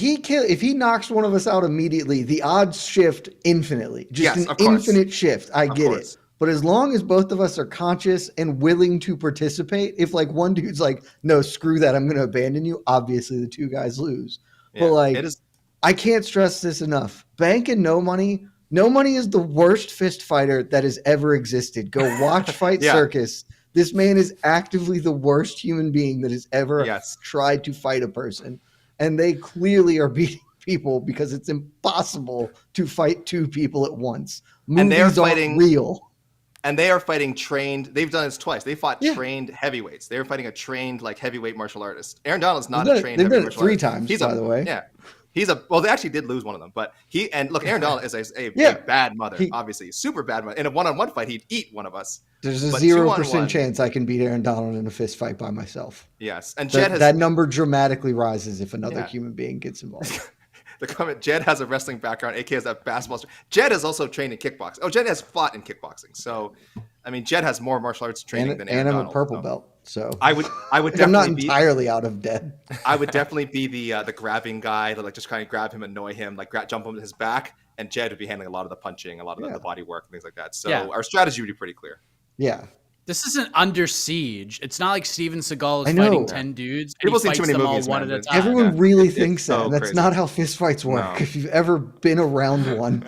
he knocks one of us out immediately, the odds shift infinitely. Just an infinite shift. I get it. But as long as both of us are conscious and willing to participate, if like one dude's like, no, screw that, I'm going to abandon you, obviously the two guys lose. Yeah, but like, I can't stress this enough. Bank and No Money. No Money is the worst fist fighter that has ever existed. Go watch Fight Circus. This man is actively the worst human being that has ever Yes. tried to fight a person. And they clearly are beating people because it's impossible to fight two people at once. And they are Movies fighting- aren't real. And they are fighting trained. They've done this twice. They fought Yeah. trained heavyweights. They were fighting a trained like heavyweight martial artist. Aaron Donald's not They've a done it- trained they've heavyweight done it martial 3 artist. times, He's by the way. Yeah. Well, they actually did lose one of them, but Aaron Donald is a Yeah. bad mother, He- obviously, super bad mother. In a one-on-one fight, he'd eat one of us. There's a But 0% 2-on-1. chance I can beat Aaron Donald in a fist fight by myself. Yes, and Jed has That number dramatically rises if another Yeah. human being gets involved. the comment. Jed has a wrestling background. AK has a basketball. Jed is also trained in kickboxing. Oh, Jed has fought in kickboxing. So, I mean, Jed has more martial arts training than Aaron And I'm Donald. a purple so. belt. So I would like, I'm not definitely be. entirely out of dead. I would definitely be the grabbing guy to like just kind of grab him, annoy him, like jump him to his back, and Jed would be handling a lot of the punching, a lot of the body work, and things like that. So Yeah. our strategy would be pretty clear. Yeah. This isn't Under Siege. It's not like Steven Seagal I is know. fighting 10 dudes. And People he see fights too many them movies, all one man. at a time. Everyone really thinks that. so And that's crazy. not how fistfights work. No. If you've ever been around one,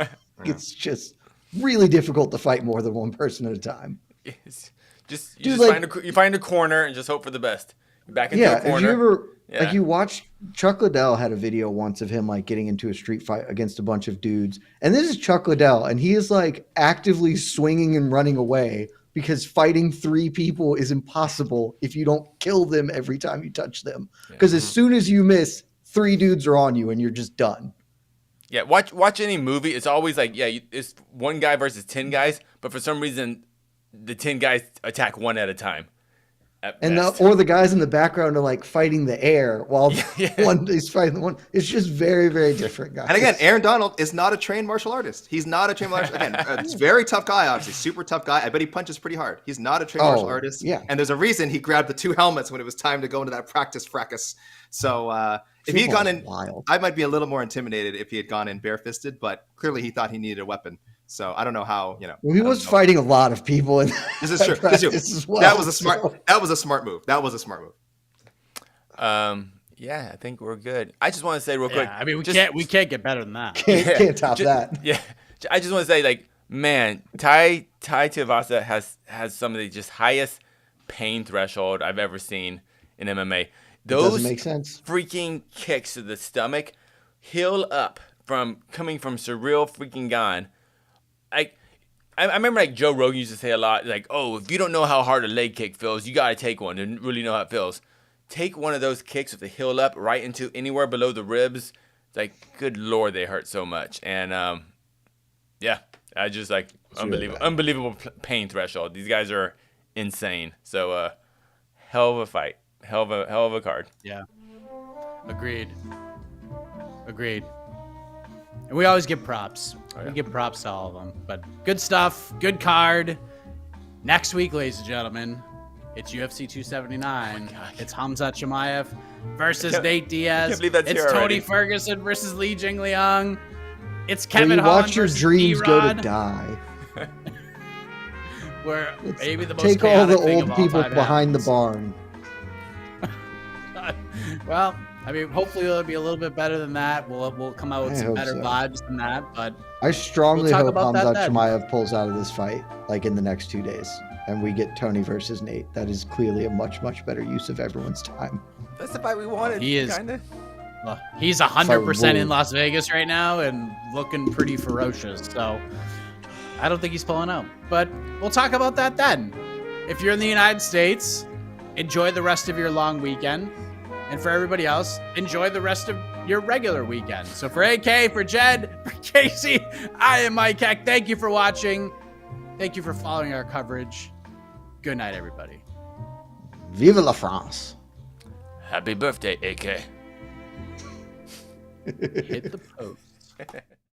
it's just really difficult to fight more than one person at a time. It's just you Dude, just like- you find a corner and just hope for the best. You're back into Yeah, a if corner. you ever Yeah. like you watch Chuck Liddell had a video once of him like getting into a street fight against a bunch of dudes, and this is Chuck Liddell, and he is like actively swinging and running away because fighting 3 people is impossible if you don't kill them every time you touch them. Because as soon as you miss, 3 dudes are on you, and you're just done. Yeah, watch any movie. It's always like, it's one guy versus 10 guys, but for some reason, the 10 guys attack one at a time. And or the guys in the background are like fighting the air while Yeah. one is fighting the one. It's just very, very different, guys. And again, Aaron Donald is not a trained martial artist. He's not a trained martial artist. Again, it's very tough guy, obviously, super tough guy. I bet he punches pretty hard. He's not a trained martial artist. yeah. And there's a reason he grabbed the 2 helmets when it was time to go into that practice fracas. So if he had gone in, wild. I might be a little more intimidated if he had gone in barefisted, but clearly he thought he needed a weapon. So I don't know how, Well, he was fighting a lot of people. In This is true. This is true. as well, That was a smart so- move. That was a smart move. Yeah, I think we're good. I just want to say real quick. Yeah, I mean, we just- can't get better than that. Can't top that. Yeah, I just want to say, like, man, Tai Tuivasa has some of the just highest pain threshold I've ever seen in MMA. Those Doesn't make sense. freaking kicks to the stomach, heel up coming from Ciryl freaking Gane. Like, I remember like Joe Rogan used to say a lot, like, oh, if you don't know how hard a leg kick feels, you gotta take one to really know how it feels. Take one of those kicks with the heel up right into anywhere below the ribs. It's like, good lord, they hurt so much. And yeah, I just like unbelievable pain threshold. These guys are insane. So hell of a fight, hell of a card. Yeah. Agreed. And we always give props. We give props to all of them. But good stuff. Good card. Next week, ladies and gentlemen, it's UFC 279. It's Khamzat Chimaev versus Nate Diaz. believe that's It's here Tony already. Ferguson versus Li Jingliang. It's When Kevin you Holland watch your versus dreams go to D-Rod, die. where maybe the most Take all the chaotic thing old of all people time behind the happens. barn. Well, I mean, hopefully it'll be a little bit better than that. We'll come out with I some hope better so. vibes than that. But I strongly We'll talk hope about that Khamzat then. Chimaev pulls out of this fight like in the next 2 days, and we get Tony versus Nate. That is clearly a much, much better use of everyone's time. That's the fight we wanted. He is- Kinda. he's 100% in Bull. Las Vegas right now and looking pretty ferocious. So I don't think he's pulling out. But we'll talk about that then. If you're in the United States, enjoy the rest of your long weekend. And for everybody else, enjoy the rest of your regular weekend. So for AK, for Jed, for Casey, I am Mike Heck. Thank you for watching. Thank you for following our coverage. Good night, everybody. Vive la France! Happy birthday, AK. Hit the post.